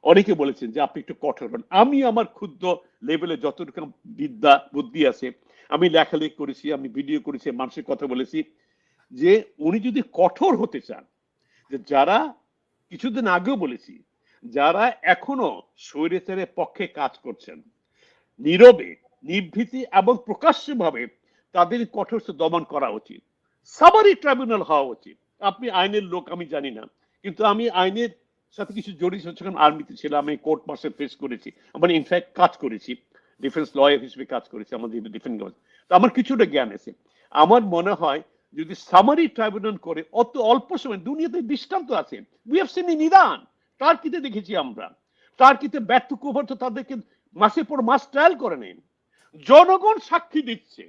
অনেকে বলেছেন যে আপনি একটু কঠোর হন। আমি আমার ক্ষুদ্র লেভেলে যতটুকু বিদ্যা বুদ্ধি আছে, আমি লেখালেখি করেছি, আমি ভিডিও করেছি, মানুষের কথা বলেছি, যে উনি যদি কঠোর হতে চান, যে যারা কিছুদিন আগেও বলেছি, যারা এখনো স্বৈরাচারের পক্ষে কাজ করছেন, নীরবে, নিভৃতি এবং প্রকাশ্যভাবে, তাদের কঠোর দমন করা উচিত। সামারি ট্রাইব্যুনাল হওয়া উচিত। আপনি আইনের লোক, আমি জানি না, কিন্তু আমি আইনের সাথে কিছু জড়িত, যখন আর্মিতে ছিলাম, আমি কোর্ট মার্শাল ফেস করেছি, মানে ইনফ্যাক্ট কাজ করেছি, ডিফেন্স লয়ার হিসেবে কাজ করেছি আমাদের ডিফেন্স। তো আমার কিছুটা জ্ঞান আছে। আমার মনে হয় যদি সামারি ট্রাইব্যুনাল করে, অত অল্প সময়, দুনিয়াতে দৃষ্টান্ত আছে, we have seen in Iran, টার্কিতে দেখেছি আমরা, টার্কিতে ব্যর্থ কুফর তাদেরকে মাসের পর মাস ট্রায়াল করে নেন, জনগণ সাক্ষী দিচ্ছে,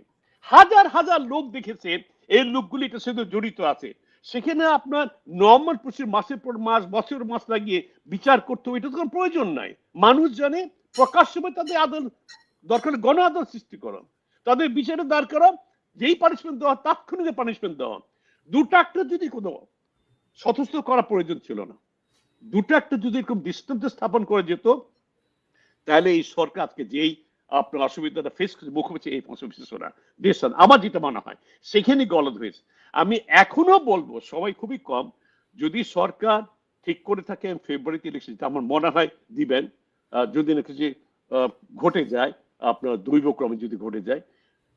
হাজার হাজার লোক দেখেছে এই লোকগুলি এটার সাথে জড়িত আছে। সেখানে আপনার নর্মাল প্রসেস মাসের পর মাস, বছর মাস লাগিয়ে বিচার করতে হবে, এটা তো কোনো প্রয়োজন নাই। মানুষ জানে, প্রকাশ্যভাবে তাদের আদালত দরকার, গণ আদালত সৃষ্টি করো, তাদের বিচারে দাঁড় করা, যেই পানিশমেন্ট দেওয়া তাৎক্ষণিক পানিশমেন্ট দেওয়া। দুটো একটা যদি কোনো সশস্ত্র করা প্রয়োজন ছিল না, দুটো একটা যদি এরকম দৃষ্টান্ত স্থাপন করে যেত, তাহলে এই সরকার আজকে যেই আপনার অসুবিধাটা ফেস করছে, মুখোমুখি এই বিশেষরা দেশ, আমার যেটা মনে হয় সেখানে গলদ হয়েছে। আমি এখনো বলবো সবাই খুবই কম, যদি সরকার ঠিক করে থাকে ফেব্রুয়ারিতে ইলেকশন, আমার মনে হয় দিবেন, যদি না কিছু ঘটে যায়, আপনার দৈবক্রমে যদি ঘটে যায়,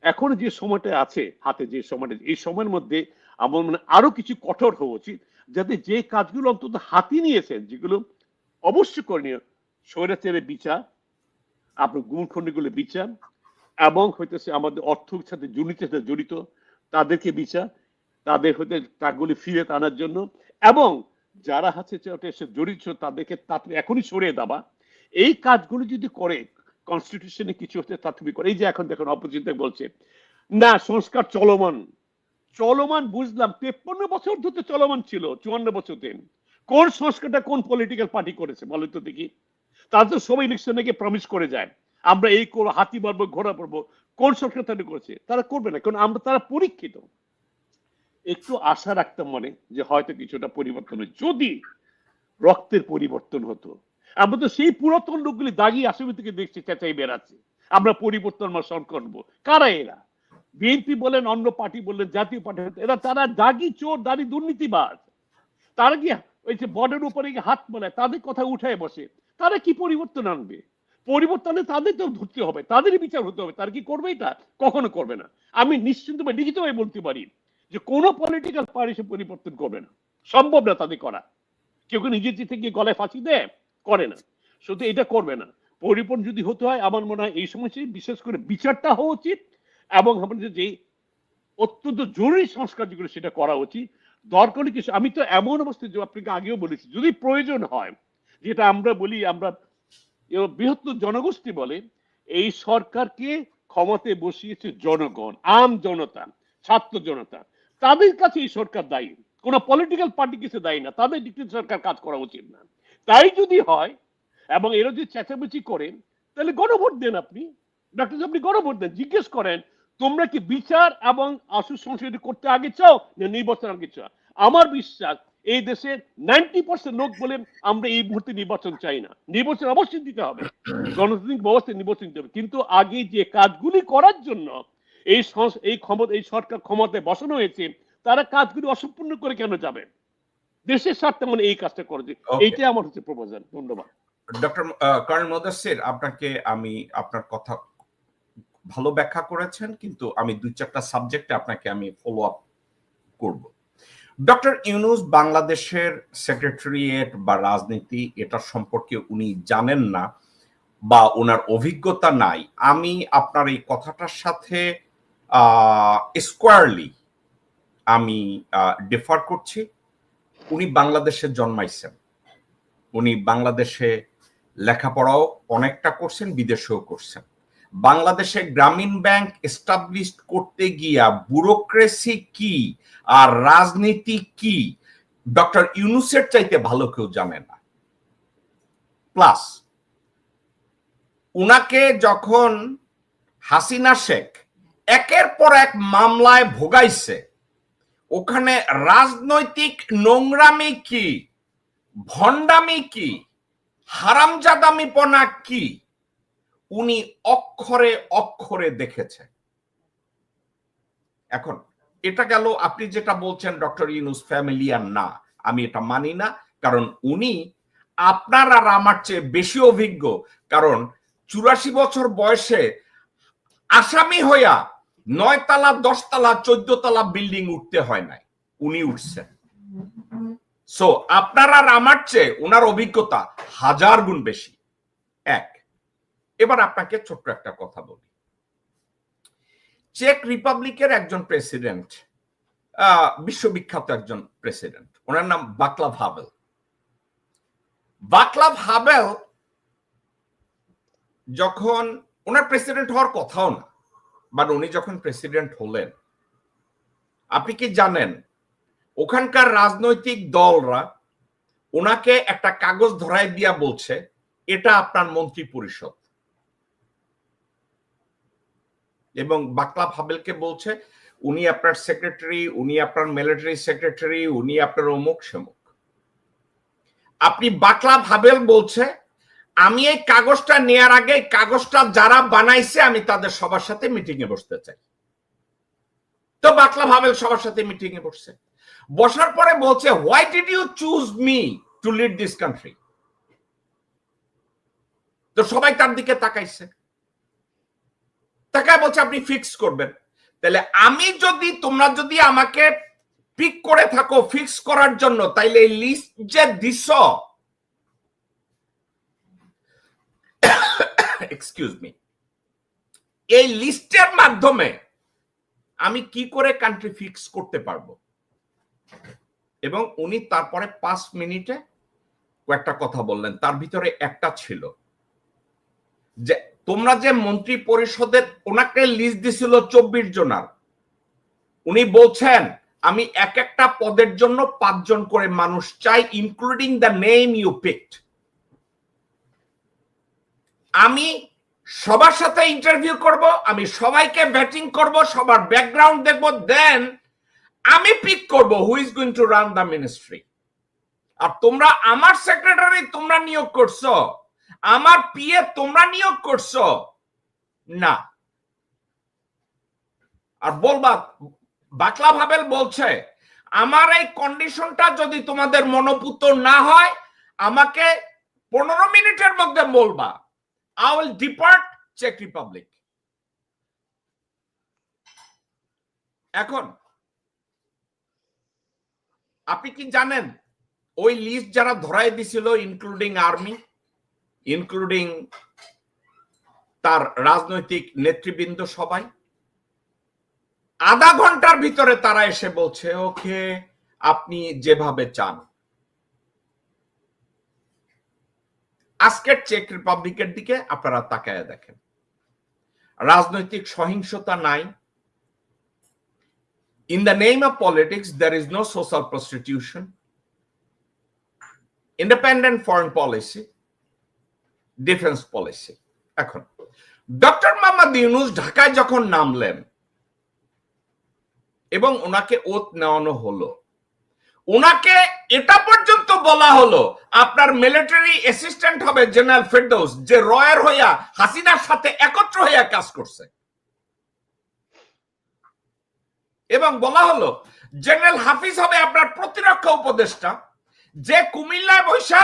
এখন যে সময়টা আছে হাতে, যে সময়টা, এই সময়ের মধ্যে আমার মনে আরো কিছু কঠোর হওয়া উচিত, যাতে যে কাজগুলো অন্তত হাতি নিয়েছেন, যেগুলো অবশ্যই করণীয়, স্বৈরাচারের বিচার, আপনার গুণখণ্ডগুলো বিচার, এবং হইতেছে আমাদের অর্থের সাথে দুর্নীতির সাথে জড়িত তাদেরকে বিচার, তাদের হইতে টাকাগুলি ফিরে আনার জন্য, এবং যারা আছে জড়িত তাদেরকে এখনই সরিয়ে দেওয়া। এই কাজগুলো যদি করে, কনস্টিটিউশনে কিছু হচ্ছে তাৎক্ষণিক করে। এই যে এখন দেখুন অপোজিট বলছে না সংস্কার চলমান, চলমান বুঝলাম, 53 বছর ধরে চলমান ছিল, 54 বছর দিন, কোন সংস্কারটা কোন পলিটিক্যাল পার্টি করেছে বলো তো দেখি? তারা তো সবাই ইলেকশনে গিয়ে প্রমিস করে যায়, আমরা এই করবো, হাতি মারবো, ঘোড়া পড়বো। কোন সরকার তাদের করেছে? তারা করবে না, কারণ আমরা তারা পরীক্ষিত। একটু আশা রাখতাম মনে যে হয়তো কিছুটা পরিবর্তন হয়, যদি রক্তের পরিবর্তন হতো। আমরা তো সেই পুরাতন লোকগুলি দাগি আসামি থেকে দেখছি চেঁচাই বেড়াচ্ছে, আমরা পরিবর্তন করবো। কারা এরা? বিএনপি বলেন, অন্য পার্টি বললেন, জাতীয় পার্টি, এরা তারা দাগি চোর, দাগি দুর্নীতিবাজ। তারা কি ওই যে বর্ডার উপরে হাত মেলায়, তাদের কথা উঠায় বসে, তারা কি পরিবর্তন আনবে? পরিবর্তনে তাদের তো ধরতে হবে, তাদেরই বিচার হতে হবে। তার কি করবে এটা? কখনো করবে না। আমি নিশ্চিন্তভাবে লিখিতভাবে বলতে পারি যে কোনো পলিটিক্যাল পার্টি সে পরিবর্তন করবে না, সম্ভব না তাদের করা। কেউ কেউ নিজের থেকে গলায় ফাঁসি দেয়, করে না, শুধু এটা করবে না। পরিবর্তন যদি হতে হয় আমার মনে হয় এই সময় বিশেষ করে বিচারটা হওয়া উচিত, এবং আমাদের যে অত্যন্ত জরুরি সংস্কার যেগুলো সেটা করা উচিত। দরকারি কিছু, আমি তো এমন অবস্থায় যে আপনাকে আগেও বলেছি, যদি প্রয়োজন হয়, যেটা আমরা বলি, আমরা বৃহত্তর জনগোষ্ঠী বলে, এই সরকারকে ক্ষমতায় বসিয়েছে জনগণ, আম জনতা, ছাত্র জনতা। তাদের কাছে এই সরকার দায়ী, কোন পলিটিক্যাল পার্টি কিছু দায়ী না। তাদের দিকে সরকার কাজ করা উচিত না। তাই যদি হয় এবং এরা যদি চেঁচামেচি করেন, তাহলে গণভোট দেন। আপনি ডক্টর, আপনি গণভোট দেন, জিজ্ঞেস করেন তোমরা কি বিচার এবং আসল সংস্কৃতি করতে আগে চাও না নির্বাচন আগে চাও? আমার বিশ্বাস এই দেশের 90% লোক বলে আমরা এই মুহূর্তে নির্বাচন চাই না। নির্বাচন অবশ্যই দিতে হবে, গণতান্ত্রিক ব্যবস্থায় নির্বাচন দিতে হবে, কিন্তু আগে যে কাজগুলি করার জন্য এই সরকার ক্ষমতায় বসানো হয়েছে, তারা কাজগুলি অসম্পূর্ণ করে কেন যাবে? দেশের স্বার্থে মানে এই কাজটা করে, এইটাই আমার হচ্ছে প্রপোজাল। ধন্যবাদ। ডক্টর কর্নেল মুদাসসির, আপনাকে আমি আপনার কথা ভালো ব্যাখ্যা করেছেন, কিন্তু আমি 2-4টা সাবজেক্টে আপনাকে আমি ফলো আপ করব। ডক্টর ইউনূস বাংলাদেশের সেক্রেটারিয়েট বা রাজনীতি এটা সম্পর্কে উনি জানেন না বা ওনার অভিজ্ঞতা নাই। আমি আপনার এই কথাটার সাথে স্কোয়ারলি আমি ডিফার করছি। উনি বাংলাদেশে জন্মাইছেন, উনি বাংলাদেশে লেখাপড়াও অনেকটা করছেন, বিদেশেও করছেন। বাংলাদেশে গ্রামীণ ব্যাংক এস্টাবলিশ করতে গিয়া ব্যুরোক্রেসি কি আর রাজনীতি কি ডক্টর ইউনূসের চাইতে ভালো কেউ জানে না। প্লাস উনাকে যখন হাসিনা শেখ একের পর এক মামলায় ভোগাইছে, ওখানে রাজনৈতিক নোংরামি কি, ভণ্ডামি কি, হারামজাদামিপনা কি, উনি অক্ষরে অক্ষরে দেখেছে। এখন এটা গেল, আপনি যেটা বলছেন ডক্টর ইউনূস ফ্যামিলিয়ার না, আমি এটা মানি না। কারণ উনি আপনার আর আমার চেয়ে বেশি অভিজ্ঞ। কারণ 84 বছর বয়সে আসামি হইয়া 9 তলা 10 তলা 14 তলা বিল্ডিং উঠতে হয় নাই, উনি উঠছেন। সো আপনার আর আমার চেয়ে ওনার অভিজ্ঞতা 1000 গুণ বেশি। এক, এবার আপনাকে ছোট্ট একটা কথা বলি। চেক রিপাবলিকের একজন প্রেসিডেন্ট, বিশ্ববিখ্যাত একজন প্রেসিডেন্ট, ওনার নাম ভাকলাভ হাভেল। ভাকলাভ হাভেল যখন, ওনার প্রেসিডেন্ট হওয়ার কথাও না, বাট উনি যখন প্রেসিডেন্ট হলেন, আপনি কি জানেন ওখানকার রাজনৈতিক দলরা ওনাকে একটা কাগজ ধরায় দিয়া বলছে এটা আপনার মন্ত্রী পরিষদ, এবং ভাকলাভ হাভেলকে বলছে উনি আপনার সেক্রেটারি, উনি আপনার মিলিটারি সেক্রেটারি, উনি আপনার অমুক সেমুক। আপনি ভাকলাভ হাভেল বলছে আমি এই কাগজটা নেয়ার আগে কাগজটা যারা বানাইছে আমি তাদের সবার সাথে মিটিং এ বসতে চাই। তো ভাকলাভ হাভেল সবার সাথে মিটিং এ বসছে, বসার পরে বলছে why did you choose me to lead this country? তো সবাই তার দিকে তাকাইছে, তাকায় বলছে আপনি ফিক্স করবেন। তাহলে আমি যদি, তোমরা যদি আমাকে পিক করে থাকো ফিক্স করার জন্য, তাইলে এই লিস্ট যে দিছ, এক্সকিউজ মি, এই লিস্টের মাধ্যমে আমি কি করে কান্ট্রি ফিক্স করতে পারবো? এবং উনি তারপরে 5 মিনিটে কয়েকটা কথা বললেন, তার ভিতরে একটা ছিল যে তোমরা যে মন্ত্রী পরিষদের, ওনাকে লিস্ট দিছিল 24 জনার, উনি বলছেন আমি এক একটা পদের জন্য 5 জন করে মানুষ চাই, including the name you picked. আমি সবার সাথে ইন্টারভিউ করব, আমি সবাইকে ব্যাটিং করব, সবার ব্যাকগ্রাউন্ড দেখব, দেন আমি পিক করব who is going to run the ministry. আর তোমরা আমার সেক্রেটারি তোমরা নিয়োগ করছো, আমার পিএ তোমরা নিয়োগ করছো না। আর বলবা, ভাকলাভ হাভেল বলছে আমার এই কন্ডিশনটা যদি তোমাদের মনোপুত না হয় আমাকে 15 মিনিটের মধ্যে বলবা, I will depart Czech Republic. এখন আপনি কি জানেন ওই লিস্ট যারা ধরাই দিছিল, ইনক্লুডিং আর্মি, ইনক্লুডিং তার রাজনৈতিক নেতৃবৃন্দ, সবাই আধা ঘন্টার ভিতরে তারা এসে বলছে ওকে আপনি যেভাবে চান। আজকের চেক রিপাবলিকের দিকে আপনারা তাকায় দেখেন, রাজনৈতিক সহিংসতা নাই। In the name of politics, there is no social prostitution. Independent foreign policy, defense policy. এখন ডক্টর মোহাম্মদ ইউনূস ঢাকায় যখন নামলেন এবং ওনাকে ওত নেওয়ানো হলো, ওনাকে এটা পর্যন্ত বলা হলো আপনার মিলিটারি অ্যাসিস্ট্যান্ট হবে জেনারেল ফেরদৌস, যে রয়ের হইয়া হাসিনার সাথে একত্র হইয়া কাজ করছে, এবং বলা হলো জেনারেল হাফিজ হবে আপনার প্রতিরক্ষা উপদেষ্টা, যে কুমিল্লায় বৈশা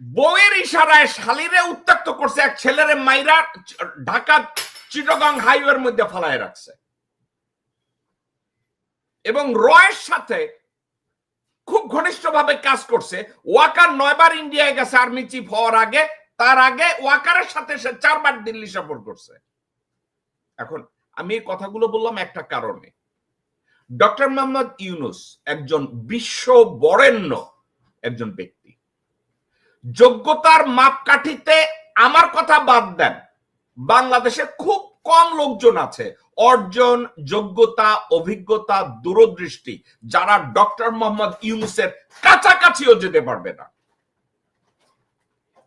বউয়ের ইশারায় শালিরে উত্ত্যক্ত করছে, এক ছেলেরে মাইরা ঢাকা চিটাগং হাইওয়ের মধ্যে ফালায় রাখছে, এবং রয়ের সাথে খুব ঘনিষ্ঠভাবে কাজ করছে। ওয়াকার 9 বার ইন্ডিয়ায় গেছে আর্মি চিফ হওয়ার আগে, তার আগে ওয়াকারের সাথে সে 4 বার দিল্লি সফর করছে। এখন আমি এই কথাগুলো বললাম একটা কারণে, ডক্টর মোহাম্মদ ইউনূস একজন বিশ্ব বরেণ্য একজন ব্যক্তি। যোগ্যতার মাপকাঠিতে আমার কথা বাদ দেন, বাংলাদেশে খুব কম লোকজন আছে অর্জন, যোগ্যতা, অভিজ্ঞতা, দূরদৃষ্টি যারা ডক্টর মোহাম্মদ ইউনূসের কাছাকাছিও যেতে পারবে না।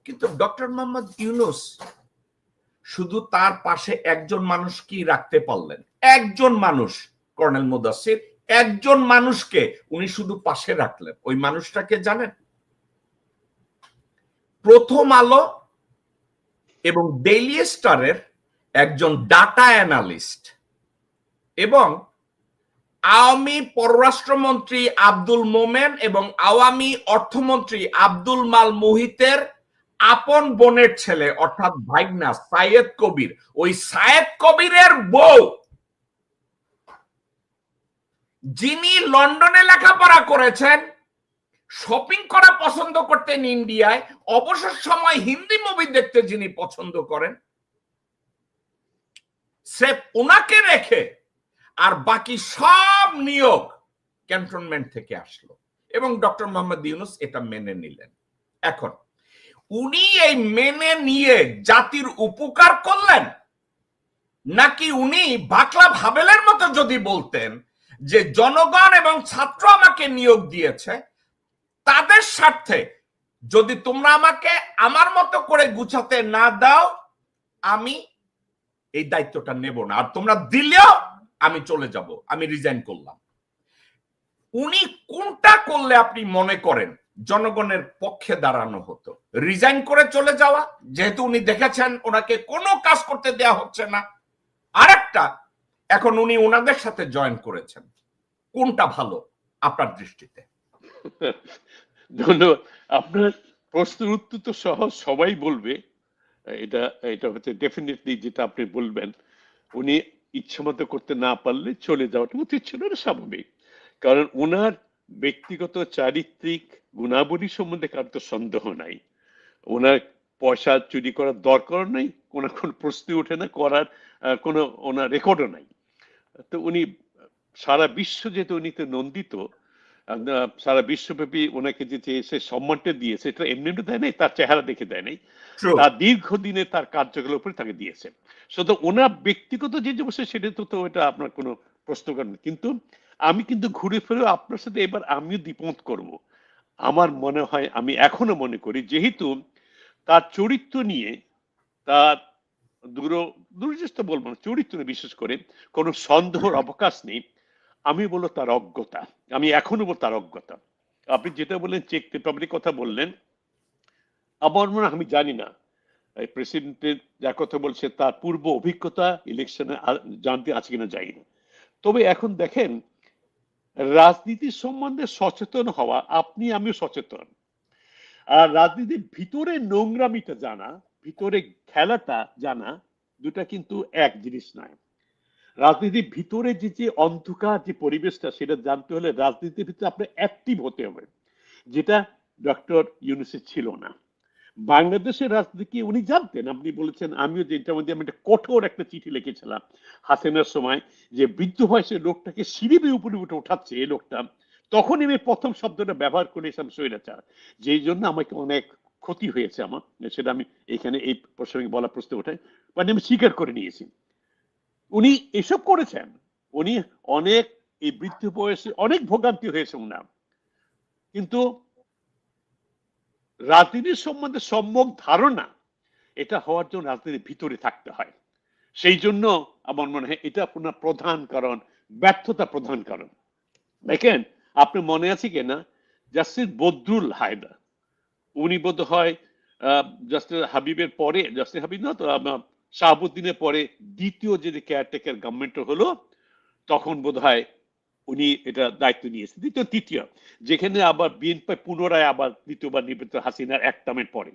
কিন্তু ডক্টর মোহাম্মদ ইউনূস শুধু তার পাশে একজন মানুষ কি রাখতে পারলেন, একজন মানুষ, কর্নেল মুদাসসির, একজন মানুষকে উনি শুধু পাশে রাখলেন। ওই মানুষটাকে জানেন? প্রথম আলো এবং ডেইলি স্টারের একজন ডাটা অ্যানালিস্ট এবং আওয়ামী পররাষ্ট্রমন্ত্রী আব্দুল মোমেন এবং আওয়ামী অর্থমন্ত্রী আব্দুল মাল মুহিতের আপন বোনের ছেলে, অর্থাৎ ভাইগনা সাইয়েদ কবির। ওই সাইয়েদ কবিরের বউ, যিনি লন্ডনে লেখাপড়া করেছেন, শপিং করা পছন্দ করতেন ইন্ডিয়ায়, অবসর সময় হিন্দি মুভি দেখতে যিনি পছন্দ করেন, সে ওনাকে রেখে আর বাকি সব নিয়োগ ক্যান্টনমেন্ট থেকে আসলো এবং ডক্টর মোহাম্মদ ইউনূস এটা মেনে নিলেন। এখন উনি এই মেনে নিয়ে জাতির উপকার করলেন, নাকি উনি বাকলা ভাবেলের মতো যদি বলতেন যে জনগণ এবং ছাত্র আমাকে নিয়োগ দিয়েছে, তাদের স্বার্থে যদি তোমরা আমাকে আমার মতো করে গুছাতে না দাও আমি এই দায়িত্বটা নেব না, আর তোমরা দিলেও আমি চলে যাব, আমি রিজাইন করলাম। উনি কোনটা করলে আপনি মনে করেন জনগণের পক্ষে দাঁড়ানো হতো? রিজাইন করে চলে যাওয়া, যেহেতু উনি দেখেছেন ওনাকে কোনো কাজ করতে দেয়া হচ্ছে না, আরেকটা এখন উনি ওনাদের সাথে জয়েন করেছেন। কোনটা ভালো আপনার দৃষ্টিতে? ধন্যবাদ। আপনার প্রশ্নের উত্তর তো সহজ, সবাই বলবে। এটা হচ্ছে ডেফিনেটলি যেটা আপনি বলবেন, উনি ইচ্ছামতো করতে না পারলে চলে যাওয়াটা উচিত ছিল, না স্বাভাবিক। কারণ ওনার ব্যক্তিগত চারিত্রিক গুণাবলী সম্বন্ধে কার তো সন্দেহ নাই। ওনার পয়সা চুরি করার দরকার নাই, ওনার কোনো প্রশ্ন ওঠে না, করার কোনো ওনার রেকর্ডও নাই। তো উনি সারা বিশ্ব যেহেতু উনি তো নন্দিত, সারা বিশ্বব্যাপী ওনাকে যে সে সম্মানটা দিয়েছে, এটা এমনি দেয় নাই, তার চেহারা দেখে দেয় নাই, তার দীর্ঘদিনে তার কার্যকলাপ উপরে তাকে দিয়েছে। সুতরাং ওনার ব্যক্তিগত যে অবস্থা সেটা তো এটা আপনার কোনো প্রশ্ন করেন। কিন্তু আমি কিন্তু ঘুরে ফিরে আপনার সাথে এবার আমিও দ্বিমত করব। আমার মনে হয়, আমি এখনো মনে করি, যেহেতু তার চরিত্র নিয়ে, তার দুর্যেষ্ট বলবো না, চরিত্র বিশেষ করে কোনো সন্দেহের অবকাশ নেই। আমি বলবো তার অজ্ঞতা, আমি এখনো বলবো তার অজ্ঞতা। আপনি যেটা বললেন চেক রিপাবলিক কথা বললেন, আমার মনে হয়, আমি জানি না প্রেসিডেন্টের যা কথা বলছে তার পূর্ব অভিজ্ঞতা ইলেকশনে জানতে আছে কিনা যাই না। তবে এখন দেখেন, রাজনীতি সম্বন্ধে সচেতন হওয়া, আপনি আমিও সচেতন। আর রাজনীতির ভিতরে নোংরামিটা জানা, ভিতরে খেলাটা জানা, দুটা কিন্তু এক জিনিস নয়। রাজনীতির ভিতরে যে যে অন্ধকার যে পরিবেশটা, সেটা জানতে হলে রাজনীতির ভিতরে আপনার অ্যাক্টিভ হতে হবে, যেটা ডক্টর ইউনূসের ছিল না। বাংলাদেশের রাজনীতি কি উনি জানতেন? আপনি বলেছেন, আমিও যেটার মধ্যে আমি একটা কঠোর একটা চিঠি লিখেছিলাম হাসিনার সময়, যে বৃদ্ধ বয়সের লোকটাকে সিঁড়ি বেয়ে উপরে উঠে উঠাচ্ছে এই লোকটা, তখন আমি প্রথম শব্দটা ব্যবহার করেছিলাম স্বৈরাচার, যেই জন্য আমাকে অনেক ক্ষতি হয়েছে আমার, সেটা আমি এখানে এই প্রসঙ্গে বলা প্রশ্ন ওঠাই, মানে আমি স্বীকার করে নিয়েছি। উনি এসব করেছেন, উনি অনেক এই বৃদ্ধ বয়সে অনেক ভোগান্তি হয়েছে উনার, কিন্তু রাজনীতির সম্বন্ধে সম্যক ধারণা এটা হওয়ার জন্য রাজনীতির ভিতরে থাকতে হয়। সেই জন্য আমার মনে হয় এটা আপনার প্রধান কারণ, ব্যর্থতা প্রধান কারণ। দেখেন, আপনি মনে আছে কিনা, জাস্টিস বদরুল হায়দার, উনি বোধ হয় জাস্টিস হাবিবের পরে, জাস্টিস হাবিব না তো শাহাবুদ্দিনের পরে দ্বিতীয় যে কেয়ারটেকার গভর্নমেন্ট হলো, তখন বোধ হয় উনি এটা দায়িত্ব নিয়েছেন, দ্বিতীয় তৃতীয়, যেখানে আবার বিএনপি পুনরায় আবার দ্বিতীয়বার নির্বাচিত হাসিনার এক টার্মের পরে।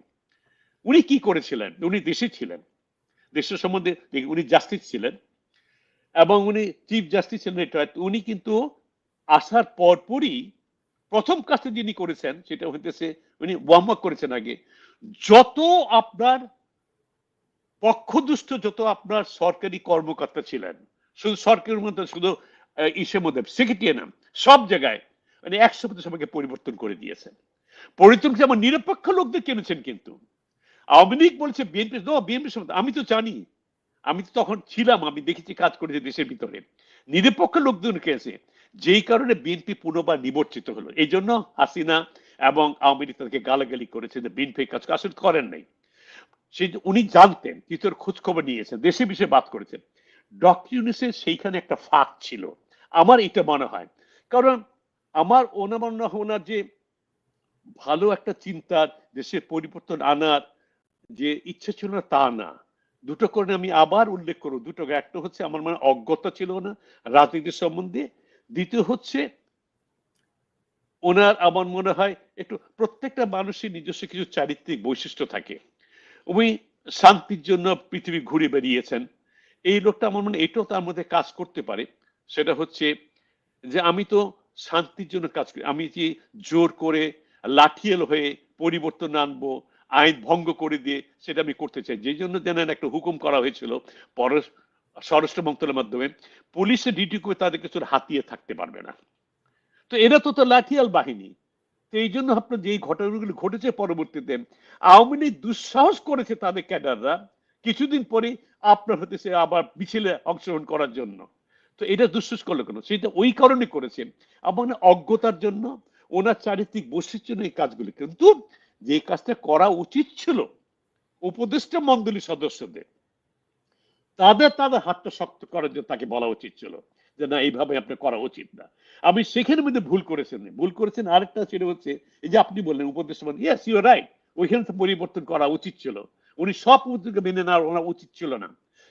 উনি কি করেছিলেন? উনি দেশে ছিলেন, দেশের সম্বন্ধে উনি জাস্টিস ছিলেন, এবং উনি চিফ জাস্টিস ছিলেন রিটায়ার্ড। উনি কিন্তু আসার পরপরই প্রথম কাজটা যিনি করেছেন সেটা হইতেছে, উনি ওয়ার্ম আপ করেছেন আগে, যত আপনার পক্ষদুষ্ট যত আপনার সরকারি কর্মকর্তা ছিলেন, শুধু সরকারের মধ্যে, শুধু ইসের মধ্যে সেক্রেটারি না, সব জায়গায় মানে 100% সবাইকে পরিবর্তন করে দিয়েছেন। পরিবর্তন যেমন নিরপেক্ষ লোকদের কেনেছেন, কিন্তু আওয়ামী লীগ বলছে বিএনপি, বিএনপি আমি তো জানি, আমি তো তখন ছিলাম, আমি দেখেছি কাজ করেছি দেশের ভিতরে, নিরপেক্ষ লোকজন কেছে, যেই কারণে বিএনপি পুনর্বার নিবর্চিত হলো। এই জন্য হাসিনা এবং আওয়ামী লীগ তাদেরকে গালাগালি করেছে যে বিএনপি কাজ আসলে করেন নাই। সেই উনি জানতেন, কিছুর খোঁজ খবর নিয়েছেন, দেশে বিষয়ে বাদ করেছেন। ডক্টর ইউনূসের সেইখানে একটা ফাঁক ছিল, আমার এটা মনে হয়। কারণ আমার ওনার যে ভালো একটা চিন্তার, দেশের পরিবর্তন আনার যে ইচ্ছে ছিল না তা না। দুটো কারণে আমি আবার উল্লেখ করব, দুটো, একটা হচ্ছে আমার মনে অজ্ঞতা ছিল না রাজনীতি সম্বন্ধে, দ্বিতীয় হচ্ছে ওনার আমার মনে হয় একটু, প্রত্যেকটা মানুষের নিজস্ব কিছু চারিত্রিক বৈশিষ্ট্য থাকে। উনি শান্তির জন্য পৃথিবী ঘুরে বেরিয়েছেন, এই লোকটা আমার মনে এটাও তার মধ্যে কাজ করতে পারে। সেটা হচ্ছে যে আমি তো শান্তির জন্য কাজ করি, আমি যে জোর করে লাঠিয়াল হয়ে পরিবর্তন আনবো, আইন ভঙ্গ করে দিয়ে সেটা আমি করতে চাই। যেই জন্য জানেন একটা হুকুম করা হয়েছিল স্বরাষ্ট্র মন্ত্রণালয়ের মাধ্যমে, পুলিশের ডিউটি করে তাদের কিছু হাতিয়ে থাকতে পারবে না। তো এরা তো লাঠিয়াল বাহিনী। তো এই জন্য আপনার যে ঘটনাগুলো ঘটেছে পরবর্তীতে, আওয়ামী লীগ দুঃসাহস করেছে তাদের ক্যাডাররা কিছুদিন পরে আপনার হতেছে আবার মিছিলে অংশগ্রহণ করার জন্য। তো এটা দুঃসাহস করলো কেন? সেটা ওই কারণে করেছে, আমার অজ্ঞতার জন্য, ওনার চারিত্রিক বৈশিষ্ট্যের জন্য এই কাজগুলি। কিন্তু যে কাজটা করা উচিত ছিল উপদেষ্টা মণ্ডলী সদস্যদের, তাদের হাতটা শক্ত করার জন্য তাকে বলা উচিত ছিল যে না, এইভাবে আপনি করা উচিত না। আমি সেখানে মধ্যে ভুল করেছেন আরেকটা ছিল হচ্ছে, এই যে আপনি বললেন উপদেষ্টা মন্ত্রী, ইয়েস ইউ আর রাইট, ওইখানে তো পরিবর্তন করা উচিত ছিল, উনি সব উদ্যোগে মেনে নেওয়া উচিত ছিল না।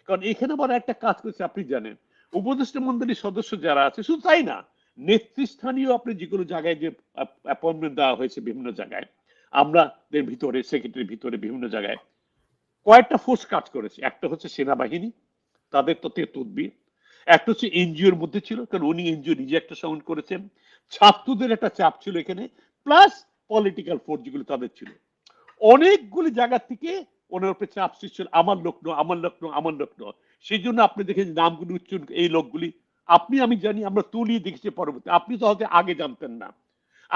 কারণ এখানে আবার একটা কাজ করেছে, আপনি জানেন, উপদেষ্টা মন্ডলীর সদস্য যারা আছে, শুধু তাই না, নেতৃস্থানীয় আপনি যেগুলো জায়গায় যে অ্যাপয়েন্টমেন্ট দেওয়া হয়েছে বিভিন্ন জায়গায়, আমাদের ভিতরে, সেক্রেটারির ভিতরে বিভিন্ন জায়গায় কয়েকটা ফোর্স কাজ করেছে। একটা হচ্ছে সেনাবাহিনী, তাদের তো তদবির, একটা হচ্ছে এনজিওর মধ্যে ছিল, কারণ উনি এনজিও নিজে একটা সাউন্ড করেছেন, ছাত্রদের একটা চাপ ছিল এখানে, প্লাস পলিটিক্যাল ফোর্স যেগুলো তাদের ছিল, অনেকগুলি জায়গা থেকে ওনার উপরে চাপ সৃষ্টি ছিল, আমার লোক নয়, আমার লোক নয়, আমার লোক নয়। সেই জন্য আপনি দেখেন নামগুলি উচ্চারণ, এই লোকগুলি আপনি, আমি জানি, আমরা তুলিয়ে দেখেছি পরবর্তী, আপনি তো হয়তো আগে জানতেন না,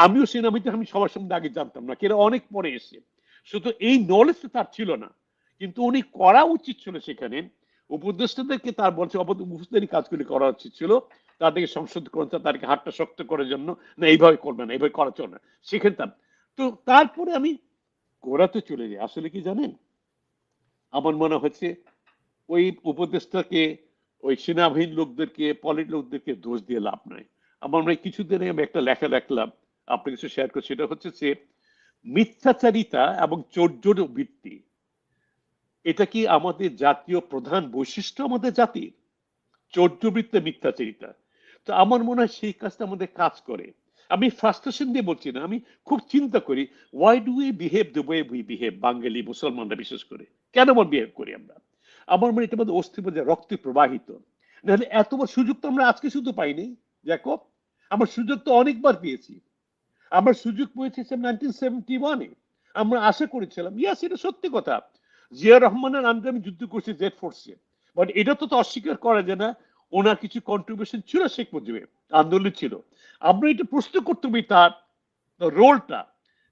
আমিও সেনাবাহিনীতে আমি সবার সঙ্গে আগে জানতাম না, কেন অনেক পরে এসে, শুধু এই নলেজটা তার ছিল না। কিন্তু উনি করা উচিত ছিল সেখানে, উপদেষ্টাদেরকে তার বলছে উপদেষ্টারই কাজগুলি করা উচিত ছিল, তাদেরকে সংশোধন করেন, তাদেরকে হাতটা শক্ত করার জন্য, না এইভাবে করবে না, এইভাবে করা চলে না, শিখেতাম। তো তারপরে আমি গোড়াতে চলে যাই, আসলে কি জানেন, আমার মনে হচ্ছে ওই উপদেষ্টাকে, ওই সেনাবাহিনীর লোকদেরকে, পলিট লোকদেরকে দোষ দিয়ে লাভ নাই। আমার মনে হয় কিছুদিন আগে আমি একটা লেখা দেখলাম, আপনার কিছু শেয়ার করছি, সেটা হচ্ছে যে মিথ্যাচারিতা এবং চৌর্যর বৃত্তি, এটা কি আমাদের জাতীয় প্রধান বৈশিষ্ট্য, আমাদের জাতির চৌর্যবৃত্তি, মিথ্যাচারিতা? তো আমার মনে হয় সেই কাজটা আমাদের কাজ করে। আমি ফ্রাস্ট্রেশন দিয়ে বলছি না, আমি খুব চিন্তা করি why do we behave the way we behave, Bangali মুসলমানরা বিশেষ করে কেন আমরা বিহেভ করি আমরা। আমার মনে এটার মধ্যে অস্থির মধ্যে রক্তে প্রবাহিত। নাহলে এতবার সুযোগ তো আমরা আজকে শুধু পাইনি, দেখো আমার সুযোগ তো অনেকবার পেয়েছি। আমরা সুযোগ পেয়েছি 1971-এ। আমরা আশা করেছিলাম, ইয়াস এটা সত্যি কথা, জিয়া রহমানের আন্ডারে আমি যুদ্ধ করছি জেড ফোর্সে, বাট এটা তো অস্বীকার করা যায় না ওনার কিছু কন্ট্রিবিউশন ছিল শেখ মুজিবের আন্দোলন ছিল। আমরা এটা প্রশ্ন করতে হবে তার রোলটা,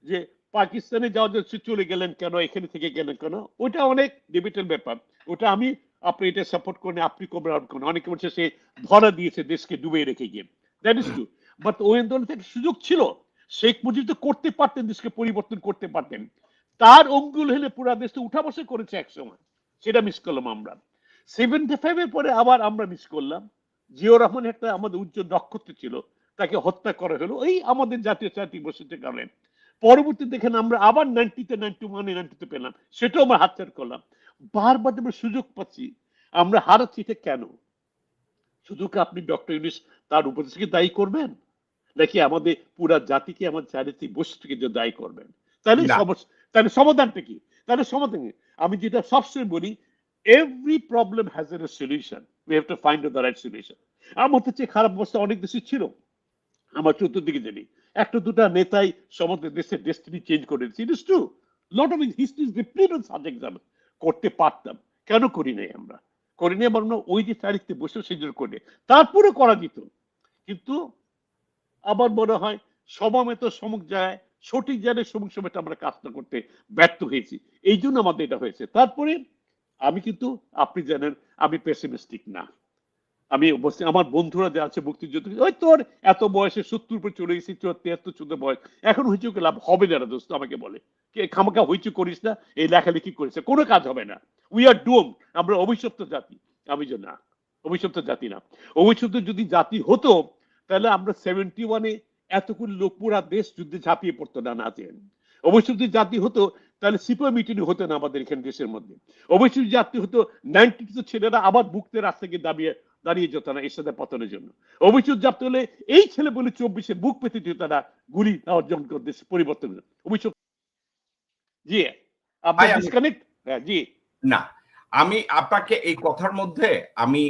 যে পাকিস্তানে যাওয়ার জন্য চলে গেলেন কেন, এখানে থেকে গেলেন কেন, ওটা অনেক ডিবেটের ব্যাপার। ওটা আমি আপনি এটা সাপোর্ট করেন, আপনি করেন, অনেকে বলছে সে ধরা দিয়েছে দেশকে ডুবে রেখে গিয়ে, দ্যাট ইজ ট্রু। বাট ওই আন্দোলন থেকে সুযোগ ছিল, শেখ মুজিব তো করতে পারতেন, দেশকে পরিবর্তন করতে পারতেন। তার অঙ্গুল হলে পুরা দেশটা উঠা বসে করেছে একসময়, সেটা মিস করলাম আমরা। 75-এর পরে আবার আমরা মিস করলাম। জিয়াউর রহমান একটা আমাদের উজ্জ্বল নক্ষত্র ছিল, তাকে হত্যা করা হলো এই আমাদের জাতীয় বৈশিষ্ট্যের কারণে। পরবর্তী দেখেন আমরা আবার 90-তে 91-এ 92-তে পেলাম, সেটাও আমরা হাতছাড়া করলাম। বারবার আমরা সুযোগ পাচ্ছি, আমরা হারাচ্ছি, এটা কেন? শুধু কি আপনি ডক্টর ইউনূস তার উপদেশকে দায়ী করবেন, নাকি আমাদের পুরা জাতিকে, আমার চারিত্রিক বৈশিষ্ট্যকে যে দায়ী করবেন? তাহলে না, সমস্যা, তাহলে সমাধানটা কি? তাহলে সমাধান কি? আমি যেটা সবসময় বলি, every problem has a solution, we have to find the right solution. আমার তো চেয়ে খারাপ অবস্থা অনেক দেশে ছিল, আমার চতুর্দিকে জানি একটা দুটা নেতাই সমস্ত দেশের ডেস্টিনি চেঞ্জ করে দিচ্ছে, it is true. Lot of history is replete on subject example. করতে পারতাম, কেন করি নাই আমরা? করি নাই আমরা ওই যে তারিখতে বসে সেই জন্য করি, তারপরে করা যেত। কিন্তু আবার মনে হয় সমবেত সমুক জায়গায় সঠিক জায়গায় সমুক সময়টা আমরা কাজটা করতে ব্যর্থ হয়েছি, এই জন্য আমাদের এটা হয়েছে। তারপরে আমি কিন্তু, আপনি জানেন আমি পেসিমিস্টিক না। আমি অবশ্যই আমার বন্ধুরা যে আছে মুক্তিযুদ্ধ, ওই তোর এত বয়সে 70 উপরে চলে গেছি, 73-74 বয়স, এখন হইচু লাভ হবে না দোস্ত, আমাকে বলে কে খামাখা হইচু করিস না, এই লেখালেখি করিস না, কোনো কাজ হবে না, উই আর ডুম, আমরা অভিশপ্ত জাতি। আমি যে না, অভিশপ্ত জাতি না। অভিশপ্ত যদি জাতি হতো তাহলে আমরা 71-এ এতগুলো লোক পুরা দেশ যুদ্ধে ঝাঁপিয়ে পড়তো না, না চেন। অবশ্যই যদি জাতি হতো তাহলে সিপাহী মিটিং হতো না আমাদের এখানে দেশের মধ্যে। অবশ্যই জাতি হতো 92 ছেলেরা আবার বুকতে রাস্তাকে দাঁড়িয়ে যেত না এরশাদের পতনের জন্য। অভিযোগ জাপ্ত হলে এই ছেলে বলে 24-এ বুক পেতে যেত না গুলি অর্জন করে দেশ পরিবর্তন। অভিযোগ, জি ভাই আপনার আমি ডিসকানেক্ট। হ্যাঁ জি। না, আমি আপনাকে এই কথার মধ্যে আমি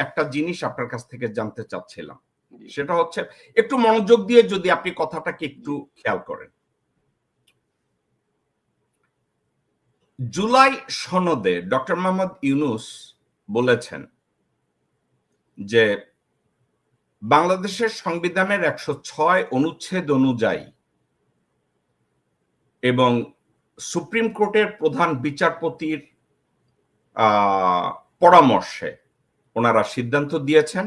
একটা জিনিস আপনার কাছ থেকে জানতে চাচ্ছিলাম, সেটা হচ্ছে একটু মনোযোগ দিয়ে যদি আপনি কথাটাকে একটু খেয়াল করেন। জুলাই সনদে ডক্টর মোহাম্মদ ইউনূস বলেছেন যে বাংলাদেশের সংবিধানের 106 অনুচ্ছেদ অনুযায়ী এবং সুপ্রিম কোর্টের প্রধান বিচারপতির পরামর্শে ওনারা সিদ্ধান্ত দিয়েছেন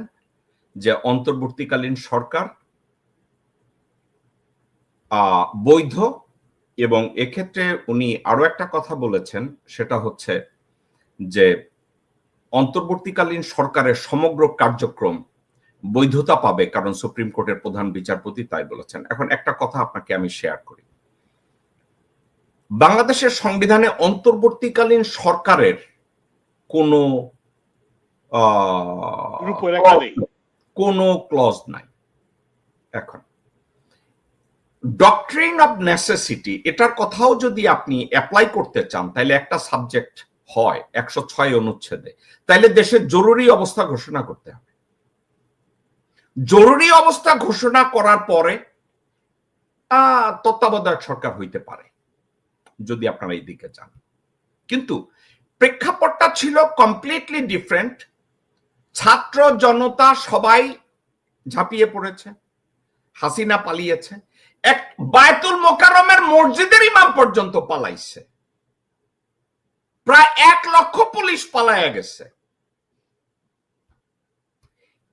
যে অন্তর্বর্তীকালীন সরকার বৈধ, এবং এক্ষেত্রে উনি আরো একটা কথা বলেছেন, সেটা হচ্ছে যে অন্তর্বর্তীকালীন সরকারের সমগ্র কার্যক্রম বৈধতা পাবে কারণ সুপ্রিম কোর্টের প্রধান বিচারপতি তাই বলেছেন। এখন একটা কথা আপনাকে আমি শেয়ার করি, বাংলাদেশের সংবিধানে অন্তর্বর্তীকালীন সরকারের কোনো ক্লজ নাই। এখন ডক্ট্রিন অফ নেসেসিটি এটার কথাও যদি আপনি অ্যাপ্লাই করতে চান তাহলে একটা সাবজেক্ট হয় 106 অনুচ্ছেদে, তাহলে দেশের জরুরি অবস্থা ঘোষণা করতে হবে। জরুরি অবস্থা ঘোষণা করার পরে তত্ত্বাবধায়ক সরকার হইতে পারে যদি আপনারা এই দিকে যান। কিন্তু প্রেক্ষাপটটা ছিল কমপ্লিটলি ডিফারেন্ট। ছাত্র জনতা সবাই ঝাঁপিয়ে পড়েছে, হাসিনা পালিয়েছে, এক বায়তুল মোকাররমের মসজিদের ইমাম পর্যন্ত পালাইছে, প্রায় 1 লক্ষ পুলিশ পালায়া গেছে।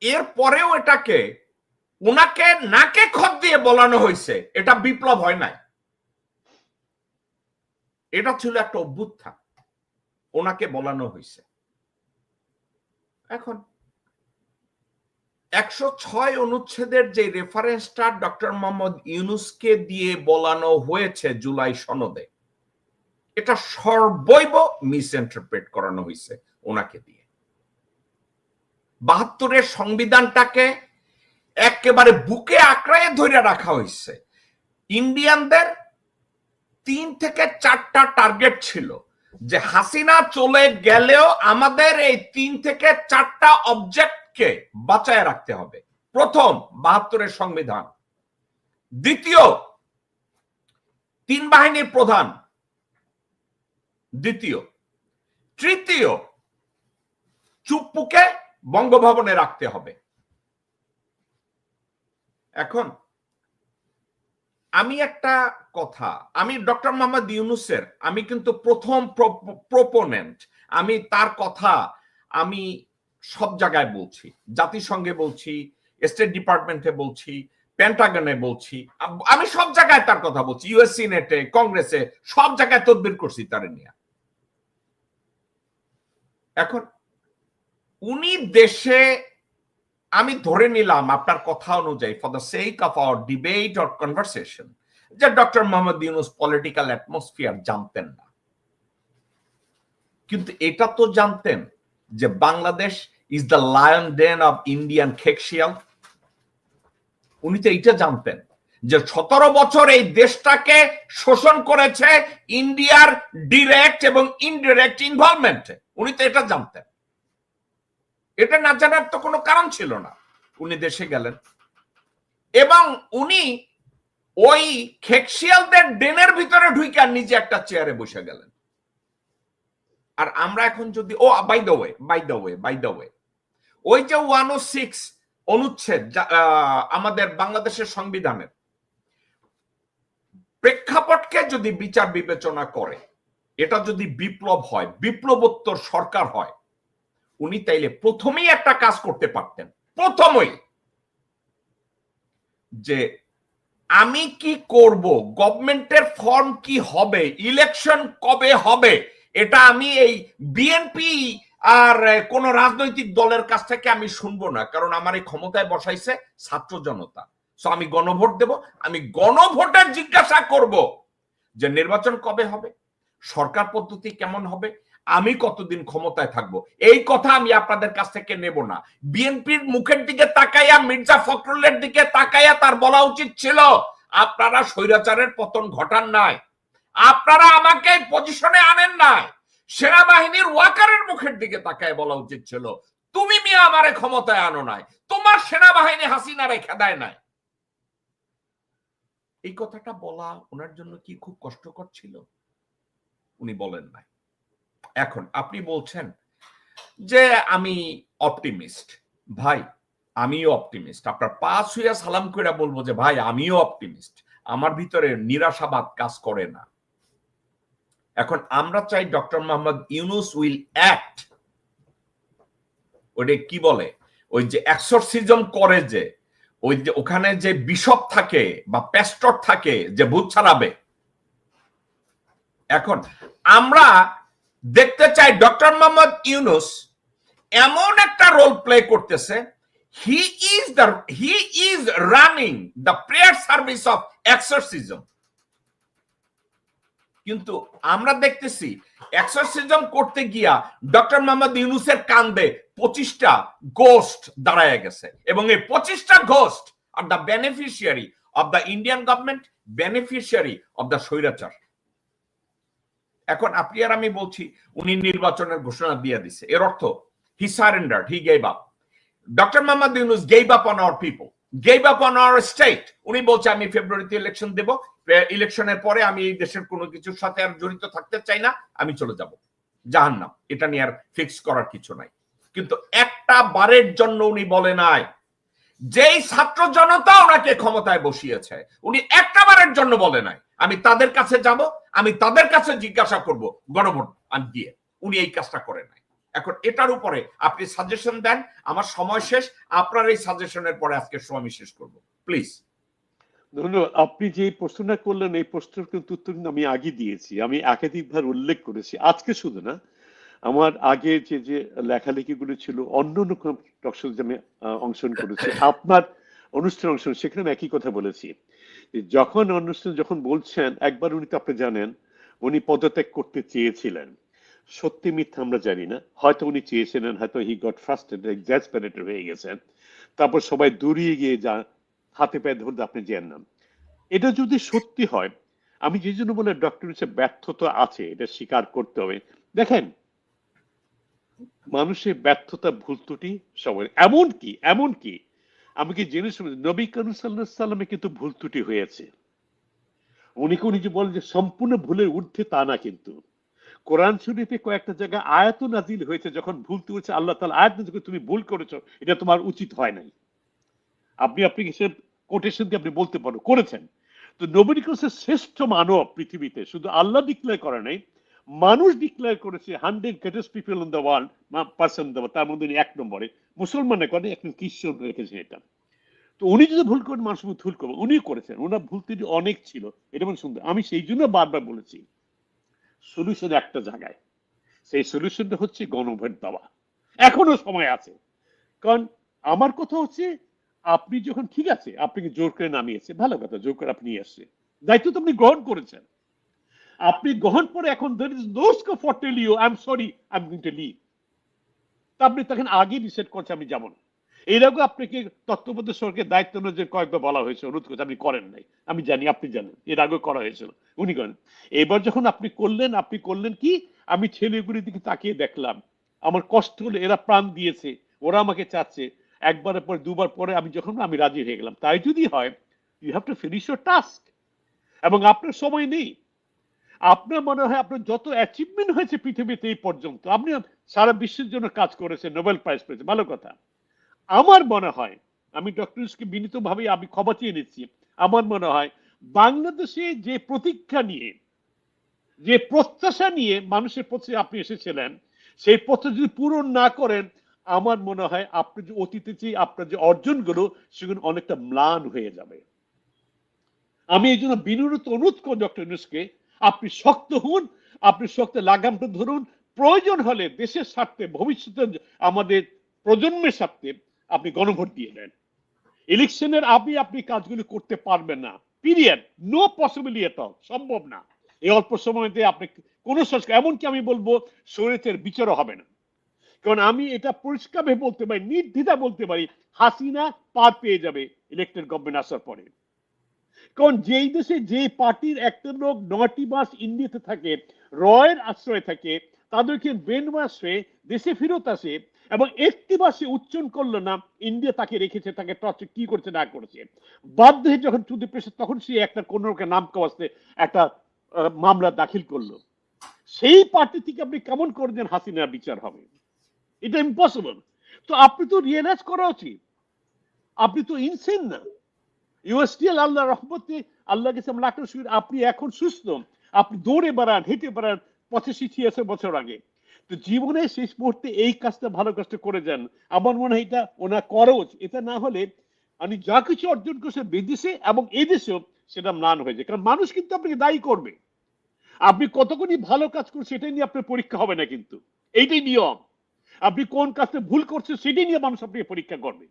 এরপরেও এটাকে ওনাকে নাকে খত দিয়ে বলানো হয়েছে এটা বিপ্লব হয় নাই, এটা ছিল একটা অভ্যুত্থান, ওনাকে বলানো হয়েছে। এখন 106 অনুচ্ছেদের যে রেফারেন্সটা ডক্টর মোহাম্মদ ইউনূসকে দিয়ে বলানো হয়েছে জুলাই সনদে, এটা সর্বৈব মিসইন্টারপ্রেট করানো হয়েছে ওনাকে দিয়ে। 72-এর সংবিধানটাকে একেবারে বুকে আঁকড়ায় ধরে রাখা হয়েছে। ইন্ডিয়ানদের 3 থেকে 4টা টার্গেট ছিল যে হাসিনা চলে গেলেও আমাদের এই 3 থেকে 4টা অবজেক্টকে বাঁচায় রাখতে হবে। প্রথম 72-এর সংবিধান, দ্বিতীয় 3 বাহিনীর প্রধান, দ্বিতীয়, তৃতীয় চুপ্পুকে বঙ্গভবনে রাখতে হবে। এখন আমি একটা কথা, আমি ডক্টর মোহাম্মদ ইউনূসের আমি কিন্তু প্রথম প্রোপোনেন্ট। আমি তার কথা আমি সব জায়গায় বলছি, জাতিসংঘে বলছি, স্টেট ডিপার্টমেন্টে বলছি, পেন্টাগনে বলছি, আমি সব জায়গায় তার কথা বলছি, ইউএস সিনেটে, কংগ্রেসে, সব জায়গায় তদবির করছি তার নিয়ে। এখন উনি দেশে, আমি ধরে নিলাম আপনার কথা অনুযায়ী for the sake of our debate or conversation যে doctor Muhammad Yunus political atmosphere জানতেন না, কিন্তু এটা তো জানতেন যে Bangladesh is the lion den of Indian খেকশিয়াল। উনি তো এইটা জানতেন যে 17 বছর এই দেশটাকে শোষণ করেছে ইন্ডিয়ার ডিরেক্ট এবং ইনডিরেক্ট ইনভলভমেন্টে। উনি তো এটা জানতেন, এটা না জানার তো কোনো কারণ ছিল না। উনি দেশে গেলেন এবং উনি ওই খেকশিয়ালদের ডেনের ভিতরে ঢুকে নিজে একটা চেয়ারে বসে গেলেন। আর আমরা এখন যদি বাই দ্য ওয়ে ওই যে 106 অনুচ্ছেদ আমাদের বাংলাদেশের সংবিধানের প্রেক্ষাপটকে যদি বিচার বিবেচনা করে, এটা যদি বিপ্লব হয়, বিপ্লবোত্তর সরকার হয়, উনি তাইলে প্রথমেই একটা কাজ করতে পারতেন, প্রথমেই যে আমি কি করব, গভর্নমেন্টের ফর্ম কি হবে, ইলেকশন কবে হবে, এটা আমি এই বিএনপি আর কোন রাজনৈতিক দলের কাছ থেকে আমি শুনবো না, কারণ আমার এই ক্ষমতায় বসাইছে ছাত্র জনতা। সো আমি গণভোট দেব, আমি গণভোটে জিজ্ঞাসা করব যে নির্বাচন কবে হবে, সরকার পদ্ধতি কেমন হবে, আমি কতদিন ক্ষমতায় থাকবো। এই কথা আমি আপনাদের কাছ থেকে নেব না। বিএনপির মুখের দিকে তাকাইয়া, মির্জা ফখরুলের দিকে তাকাইয়া তার বলা উচিত ছিল আপনারা স্বৈরাচারের পতন ঘটান নাই, আপনারা আমাকে পজিশনে আনেন নাই। সেনাবাহিনীর ওয়াকারের মুখের দিকে তাকায় বলা উচিত ছিল তুমি মিয়া আমারে ক্ষমতায় আনো নাই, তোমার সেনাবাহিনী হাসিনারে খেদায় নাই। এই কথাটা বলা ওনার জন্য কি খুব কষ্টকর ছিল? উনি বলেন নাই। এখন আপনি বলছেন যে আমি অপটিমিস্ট। ভাই আমিও অপটিমিস্ট, আপনার পা ছুঁয়া সালাম করে বলবো যে ভাই আমিও অপটিমিস্ট, আমার ভিতরে নিরাশাবাদ কাজ করে না। এখন আমরা চাই doctor Muhammad Yunus will act, ওটা কি বলে, ওই যে এক্সরসিজম করে, যে ওই যে ওখানে যে বিশপ থাকে বা প্যাস্টর থাকে যে ভূত ছাড়াবে। এখন আমরা দেখতে চাই ডক্টর মোহাম্মদ ইউনূস এমন একটা রোল প্লে করতেছে, he is running the prayer service of exorcism. কিন্তু আমরা দেখতেছি এক্সরসিজম করতে গিয়া ডক্টর মোহাম্মদ ইউনূসের কান্দে 25টা গোস্ট দাঁড়ায় গেছে, এবং এই 25টা ghost are the beneficiary of the Indian government, beneficiary of the স্বৈরাচার। এখন আপনি আর আমি বলছি উনি নির্বাচনের ঘোষণা দিয়ে দিছে, এর অর্থ he surrendered, he gave up. Doctor Muhammad Yunus gave up on our people, gave up on our state. উনি বলছে আমি ফেব্রুয়ারিতে ইলেকশন দেব, ইলেকশনের পরে আমি এই দেশের কোনো কিছুর সাথে আর জড়িত থাকতে চাই না, আমি চলে যাব জাহান্নাম। এটা নিয়ে আর ফিক্স করার কিছু নাই। কিন্তু একটা বারের জন্য উনি বলে নাই, যেই ছাত্র জনতা ওনাকে ক্ষমতায় বসিয়েছে, উনি একটা বারের জন্য বলে নাই আমি তাদের কাছে যাব, আমি তাদের কাছে জিজ্ঞাসা করব গণভোট দিয়ে। উনি এই কাজটা করে নাই। এখন এটার উপরে আপনি সাজেশন দেন, আমার সময় শেষ, আপনার এই সাজেশনের পরে আজকে আমি শেষ করব, প্লিজ। ধন্যবাদ। আপনি যে প্রশ্নটা করলেন এই প্রশ্নের কিন্তু উত্তর আমি আগে দিয়েছি, আমি একাধিকবার উল্লেখ করেছি, আজকে শুধু না, আমার আগে যে যে লেখালেখিগুলো ছিল অন্য টকশোতে আমি অংশগ্রহণ করেছি, আপনার অনুষ্ঠানে অংশগ্রহণ, সেখানে আমি একই কথা বলেছি। যখন অনুষ্ঠান যখন বলছেন, একবার উনি তো আপনি জানেন উনি পদত্যাগ করতে চেয়েছিলেন, সত্যি মিথ্যা আমরা জানি না, হয়তো উনি চেয়েছিলেন, হয়তো হি গট ফ্রাস্ট্রেটেড, এক্সাসপারেটেড হয়ে গেছেন। তারপর সবাই দূরিয়ে গিয়ে যান, হাতে পায়ে ধরতে আপনি যেন না। এটা যদি সত্যি হয়, আমি যে জন্য বলে ডক্টর হিসেবে ব্যর্থতা আছে, এটা স্বীকার করতে হবে। দেখেন, মানুষের ব্যর্থতা, ভুল ত্রুটি সবাই, এমনকি আমি কি জেনে শুনে, নবী করিম সাল্লাল্লাহু আলাইহি সাল্লামে কিন্তু ভুল ত্রুটি হয়েছে। উনি যে বলেন যে সম্পূর্ণ ভুলের ঊর্ধ্বে, তা না কিন্তু। কোরআন শরীফে কয়েকটা জায়গায় আয়াত নাজিল হয়েছে, যখন ভুল তুলেছে আল্লাহ তাআলা আয়াত নাজিল করে, তুমি ভুল করেছো, এটা তোমার উচিত হয় নাই। আপনি হিসেব কোটেশন দিয়ে আপনি বলতে পারো করেছেন। তো নবী হচ্ছে শ্রেষ্ঠ মানব পৃথিবীতে, শুধু আল্লাহ ডিক্লেয়ার করে নাই, মানুষ ডিক্লেয়ার করেছে 100 greatest people in the world, person, তার মধ্যে উনি 1 নম্বরে। মুসলমানে করে, একজন খ্রিস্টান রেখেছে এটা। তো উনি যদি ভুল করেন, মানুষ ভুল করবে, উনি করেছেন, ওনার ভুল ত্রুটি অনেক ছিল, এটা মানে সুন্দর। আমি সেই জন্য বারবার বলেছি, সলিউশন একটা জায়গায়, সেই সলিউশনটা হচ্ছে গণভোট দেওয়া। এখনো সময় আছে। কারণ আমার কথা হচ্ছে, আপনি যখন, ঠিক আছে, আপনাকে জোর করে নামিয়েছে, ভালো কথা, জোর করে আপনি নিয়ে আসছে, দায়িত্ব তো আপনি গ্রহণ করেছেন। আপনি গ্রহণ করে এখন there is no scope for tell you I'm sorry, I'm going to leave। তা আপনি তখন আগে ডিসাইড করছেন আমি যাব না। এর আগে আপনাকে তত্ত্বাবধায়ক সরকারের দায়িত্ব অনুযায়ী কয়েকবার বলা হয়েছে, অনুরোধ করেছে, আপনি করেন নাই। আমি জানি, আপনি জানেন, এর আগে করা হয়েছিল, উনি করেন। এবার যখন আপনি করলেন কি, আমি ছেলেগুলির দিকে তাকিয়ে দেখলাম, আমার কষ্ট হলো, এরা প্রাণ দিয়েছে, ওরা আমাকে চাচ্ছে, একবারের পর দুবার পরে আমি রাজি হয়ে গেলাম। তাই যদি হয়, you have to finish your task. এবং আপনার সময় নেই। আপনার মনে হয় আপনার যত অ্যাচিভমেন্ট হয়েছে পৃথিবীতে এই পর্যন্ত, আপনি সারা বিশ্বের জন্য কাজ করেছেন, নোবেল প্রাইজ পেয়েছেন, ভালো কথা। আমার মনে হয়, আমি ডক্টর ইউনূসকে বিনীতভাবে আমি ক্ষমা চেয়ে নিচ্ছি, আমার মনে হয় বাংলাদেশে যে প্রতীক্ষা নিয়ে, যে প্রত্যাশা নিয়ে মানুষের প্রতি আপনি এসেছিলেন, সেই প্রত্যাশা যদি পূরণ না করেন, আমার মনে হয় আপনি যে অতীতে যে আপনার যে অর্জনগুলো, সেগুলো অনেকটা ম্লান হয়ে যাবে। আমি এই জন্য বিনীত অনুরোধ করি ডক্টর ইউনূসকে, আপনি শক্ত হন, আপনি শক্ত লাগামটা ধরুন, প্রয়োজন হলে দেশের স্বার্থে, ভবিষ্যতে আমাদের প্রজন্মের স্বার্থে আপনি গণভোট দিয়ে দেন। ইলেকশনের আপনি কাজগুলি করতে পারবেন না, period, no possibility at all, সম্ভব না। এই অল্প সময়তে আপনি কোন সংস্কার, এমনকি আমি বলবো শরীয়তের বিচারও হবে না। কারণ আমি এটা পরিষ্কারভাবে বলতে পারি, নির্দ্বিধা বলতে পারি, হাসিনা পার পেয়ে যাবে ইলেকটেড গভর্নমেন্ট আসার পরে। কারণ যেই দেশে যে পার্টির একটা লোক 9টি মাস ইন্ডিয়াতে থাকে, রয়ের আশ্রয় থাকে, তাদেরকে ব্রেন ওয়াশ হয়ে দেশে ফেরত আসে, এবং একটি মাসে উচ্চারণ করলো না ইন্ডিয়া তাকে রেখেছে, তাকে টর্চার কি করছে না করেছে, বাধ্য হয়ে যখন টু দি প্রেসার, তখন সে একটা কোন রকম নাম কাওয়াজতে একটা মামলা দাখিল করলো। সেই পার্টি থেকে আপনি কেমন করে দেন হাসিনার বিচার হবে? এটা ইম্পসিবল। তো আপনি তো রিয়েলাইজ করা উচিত, আপনি তো ইনসেন না। ইউ আর স্টিল, আল্লাহ রহমতে, আল্লাহ কাছে আমরা লাখ শুকর, আপনি এখন সুস্থ, আপনি দৌড়ে বেড়ান, হেঁটে বেড়ান 85-86 বছর আগে। তো জীবনে শেষ মুহূর্তে এই কাজটা, ভালো কাজটা করে যান। আমার মনে হয় এটা ওনার করা উচিত। এটা না হলে আমি যা কিছু অর্জন করছে বিদেশে এবং এই দেশেও, সেটা ম্লান হয়ে যায়। কারণ মানুষ কিন্তু আপনাকে দায়ী করবে, আপনি কতখানি ভালো কাজ করছেন সেটাই নিয়ে আপনার পরীক্ষা হবে না কিন্তু, এইটাই নিয়ম। আপনি কোন কাজটা ভুল করছেন সেটাই নিয়ে মানুষ আপনাকে পরীক্ষা করবে।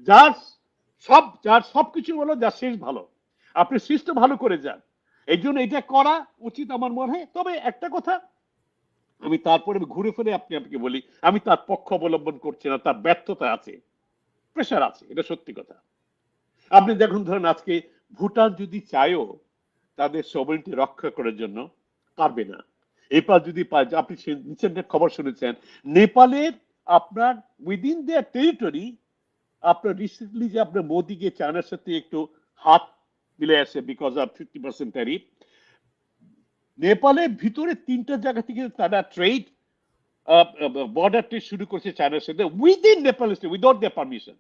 যার সবকিছু হলো, যার শেষ ভালো, আপনি শেষটা ভালো করে যান। এই জন্য এটা করা উচিত আমার মনে হয়। তবে একটা কথা, আমি তারপরে ঘুরে ফিরে আপনাকে বলি, আমি তার পক্ষ অবলম্বন করছি না, তার ব্যর্থতা আছে, প্রেশার আছে, এটা সত্যি কথা। আপনি দেখুন, ধরেন আজকে ভুটান যদি চায়ও তাদের সভরেনিটি রক্ষা করার জন্য, পারবে না। নেপাল যদি পায়, আপনি রিসেন্ট খবর শুনেছেন, নেপালের আপনার উইদিন দেয়ার টেরিটরি, আপনার রিসেন্টলি যে আপনার মোদি গিয়ে চায়নার সাথে একটু হাত মিলে আসে, বিকজ অফ 50% ট্যারিফ, নেপালের ভিতরে 3টা জায়গা থেকে তারা ট্রেড, বর্ডার ট্রেড শুরু করছে চায়নার সাথে, উইদিন নেপাল, উইদাউট দেয়ার পারমিশন।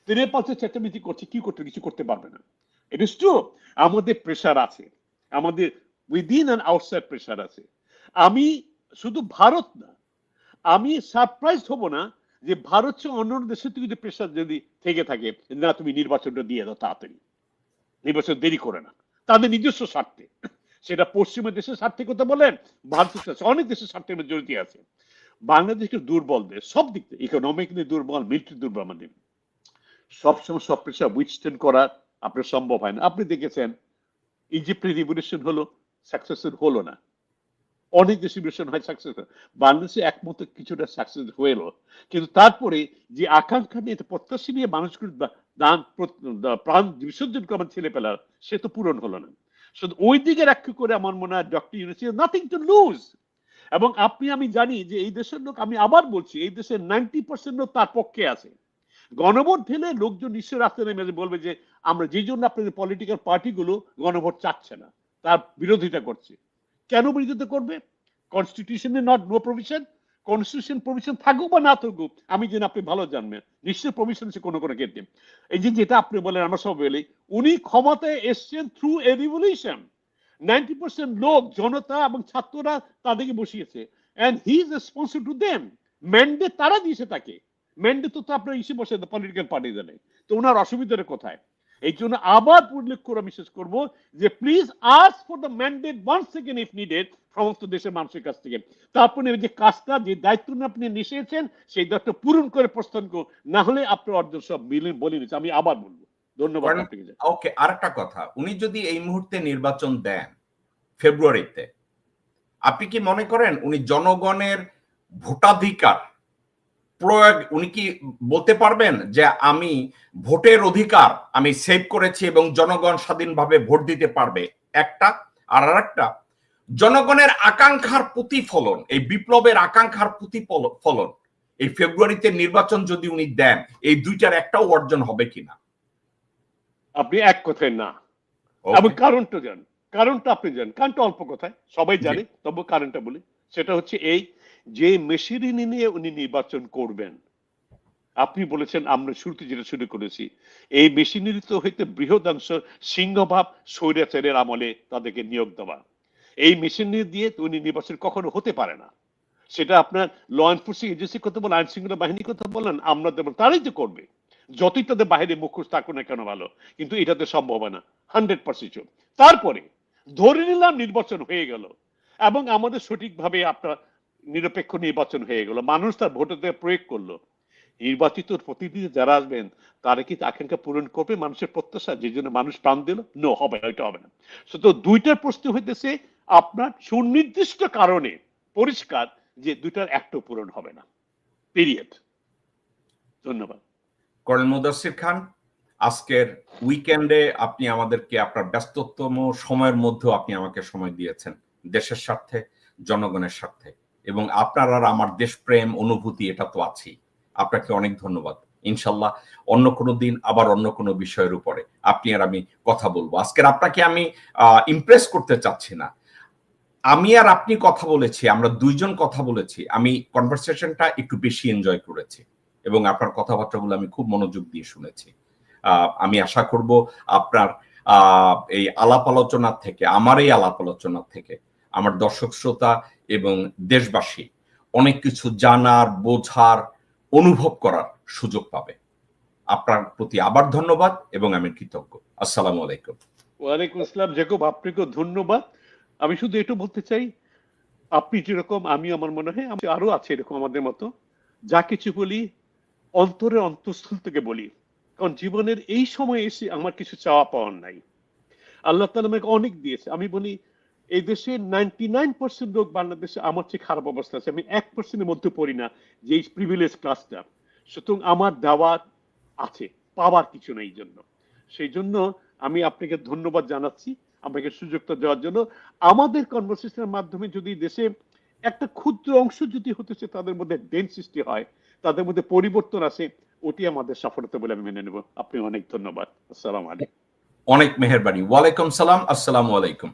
নেপাল সে চেঁচামেচি করছে, কি করতে, কিছু করতে পারবে না। ইট ইজ ট্রু, আমাদের প্রেশার আছে, আমাদের উইদিন অ্যান্ড আউটসাইড প্রেশার আছে। আমি শুধু ভারত না, আমি সারপ্রাইজ হব না যে ভারত চেয়ে অন্য দেশের থেকে যদি প্রেশার যদি থেকে থাকে, না তুমি নির্বাচনটা দিয়ে দাও তাড়াতাড়ি, নির্বাচন দেরি করে না, তাদের নিজস্ব স্বার্থে, সেটা পশ্চিমা দেশের স্বার্থে কথা বলেন, ভারতের সাথে অনেক দেশের স্বার্থে জড়িত আছে। বাংলাদেশকে দুর্বল দেশ, সব দিক থেকে, ইকোনমিক্যালি দুর্বল, মিলিটারি দুর্বল, আমাদের সবসময় সব প্রেশার উইথস্ট্যান্ড করা আপনার সম্ভব হয় না। আপনি দেখেছেন ইজিপ্টের রিভলিউশন হলো, সাকসেসফুল হলো না, অনেক দেশে মিশন হয় সাকসেস, বাংলাদেশে একমত কিছুটা সাকসেস হলো, কিন্তু তারপরে যে আকাঙ্ক্ষা নিয়ে প্রত্যাশা নিয়ে মানুষগুলো প্রাণ বিসর্জন করে আমার ছেলে পেলার, সে তো পূরণ হলো না। শুধু ওই দিকে লক্ষ্য করে আমার মনে হয় doctor Yunus nothing to lose. এবং আমি জানি যে এই দেশের লোক, আমি আবার বলছি, এই দেশের 90% লোক তার পক্ষে আছে। গণভোট ঢেলে লোকজন নিশ্চয় রাস্তায় নেমে বলবে যে আমরা যে জন্য আপনাদের পলিটিক্যাল পার্টিগুলো গণভোট চাচ্ছে না, তার বিরোধিতা করছে। কেন বিরোধিতা করবে? কনস্টিটিউশনে not no provision. Constitution provision থাকুক বা না থাকুক, আমি যেন আপনি ভালো জানবেন নিশ্চয় প্রভিশন আছে কোনো কোনো ক্ষেত্রে। এই যে যেটা আপনি বলেন, আমরা সব বলি উনি ক্ষমতায় এসছেন থ্রু এ রিভলিউশন। 90% লোক, জনতা এবং ছাত্ররা তাদেরকে বসিয়েছে, and he is responsible to them. Mandate তারা দিয়েছে তাকে, ম্যান্ডেট তো আপনার ইসে বসে পলিটিক্যাল পার্টি জানে, তো ওনার অসুবিধাটা কোথায়? এই জন্য আবার উল্লেখ করে আমি শেষ করবো যে please ask for the mandate once second if needed সমস্ত দেশের মানুষের কাছ থেকে। তারপরে যে কাজটা, যে দায়িত্ব আপনি নিয়েছেন সেই দায়িত্ব পূরণ করে প্রস্থান করুন, না হলে আপনার অর্জন সব বলে নিচ্ছে। আমি আবার বলবো ধন্যবাদ আপনাকে। ওকে, আরেকটা কথা, উনি যদি এই মুহূর্তে নির্বাচন দেন ফেব্রুয়ারিতে, আপনি কি মনে করেন উনি জনগণের ভোটাধিকার প্রয়োগ, উনি কি বলতে পারবেন যে আমি ভোটের অধিকার আমি সেভ করেছি এবং জনগণ স্বাধীনভাবে ভোট দিতে পারবে? একটা। আর আরেকটা, জনগণের আকাঙ্ক্ষার প্রতিফলন, এই বিপ্লবের আকাঙ্ক্ষার প্রতিফলন এই ফেব্রুয়ারিতে নির্বাচন যদি উনি দেন, এই দুইটার একটাও অর্জন হবে কিনা? আপনি এক কথায় না, এবং কারণটা জানেন, কারণটা আপনি জানেন, কারণটা অল্প কথায় সবাই জানে, তবু কারণটা বলি। সেটা হচ্ছে এই যে মেশিনারি নিয়ে উনি নির্বাচন করবেন। আপনি বলেছেন, আমরা শুরুতে যেটা শুরু করেছি, এই মেশিনারি তো হইতে বৃহদাংশ সিংহভাব স্বৈরাচারের আমলে তাদেরকে নিয়োগ দেওয়া। এই মেশিনারি দিয়ে উনি নির্বাচন কখনো হতে পারে না। সেটা আপনার ল এনফোর্সিং এজেন্সি কথা বলেন, আইন শৃঙ্খলা বাহিনী কথা বলেন, আমরা দেবো, তারাই তো করবে, যতই তাদের বাইরে মুখোশ থাকুক না কেন ভালো, কিন্তু এটাতে সম্ভব হয় না 100%। তারপরে ধরে নিলাম নির্বাচন হয়ে গেল এবং আমাদের সঠিকভাবে আপনার নিরপেক্ষ নির্বাচন হয়ে গেল, মানুষ তার ভোটাধিকার প্রয়োগ করলো, নির্বাচিত প্রতিনিধি যারা আসবেন তারা কি আকাঙ্ক্ষা পূরণ করবে মানুষের প্রত্যাশা যে জন্য মানুষ প্রাণ দিল? নো, হবে না, এটা হবে না। তো দুইটার প্রশ্ন হইতেছে আপনার সুনির্দিষ্ট কারণে পরিষ্কার যে দুইটার একটা পূরণ হবে না, পিরিয়ড। ধন্যবাদ। কর্নেল মুদাসসির খান, আজকের উইকেন্ডে আপনি আমাদেরকে আপনার ব্যস্ততম সময়ের মধ্যেও আপনি আমাকে সময় দিয়েছেন দেশের স্বার্থে, জনগণের স্বার্থে, এবং আপনার আর আমার দেশপ্রেম অনুভূতি এটা তো আছেই। আপনাকে অনেক ধন্যবাদ। ইনশাল্লাহ অন্য কোনো দিন আবার অন্য কোনো বিষয়ের উপরে আপনি আর আমি কথা বলবো। আজকের আপনাকে আমি ইমপ্রেস করতে চাচ্ছি না, আমি আর আপনি কথা বলেছি, আমরা দুইজন কথা বলেছি, আমি কনভারসেশনটা একটু বেশি এনজয় করেছি এবং আপনার কথাবার্তাগুলো আমি খুব মনোযোগ দিয়ে শুনেছি। আমি আশা করব আপনার এই আলাপ আলোচনার থেকে, আমার এই আলাপ আলোচনার থেকে আমার দর্শক শ্রোতা এবং দেশবাসী অনেক কিছু জানার, বোঝার, অনুভব করার সুযোগ পাবে। আপনার প্রতি আবার ধন্যবাদ এবং আমি কৃতজ্ঞ। আসসালামু আলাইকুম। ওয়ালাইকুম আসসালাম। জেকব, আপনাকেও ধন্যবাদ। আমি শুধু একটু বলতে চাই, আপনি যেরকম, আমি আমার মনে হয় আরো আছে এরকম আমাদের মতো, যা কিছু বলি অন্তরের অন্তঃস্থল থেকে বলি, কারণ জীবনের এই সময় এসে আমার কিছু চাওয়া পাওয়ার নাই। আল্লাহ তাআলা আমাকে অনেক দিয়েছে। আমি বলি এই দেশে 99% লোক বাংলাদেশে আমার চেয়ে খারাপ অবস্থা আছে, আমি 1%-এর মধ্যে পড়ি না যে এই প্রিভিলেজ ক্লাসটা। সুতরাং আমার দেওয়ার আছে, পাওয়ার কিছু নেই। জন্য সেই জন্য আমি আপনাকে ধন্যবাদ জানাচ্ছি আমাকে সুযোগটা দেওয়ার জন্য। আমাদের কনভারসেশনের মাধ্যমে যদি দেশে একটা ক্ষুদ্র অংশ যদি হতেছে তাদের মধ্যে ডেন সৃষ্টি হয়, তাদের মধ্যে পরিবর্তন আসে, ওটি আমাদের সফলতা বলে আমি মেনে নেব। আপনি অনেক ধন্যবাদ। আসসালামু আলাইকুম। অনেক মেহেরবানি। ওয়ালাইকুম সালাম। আসসালামু আলাইকুম।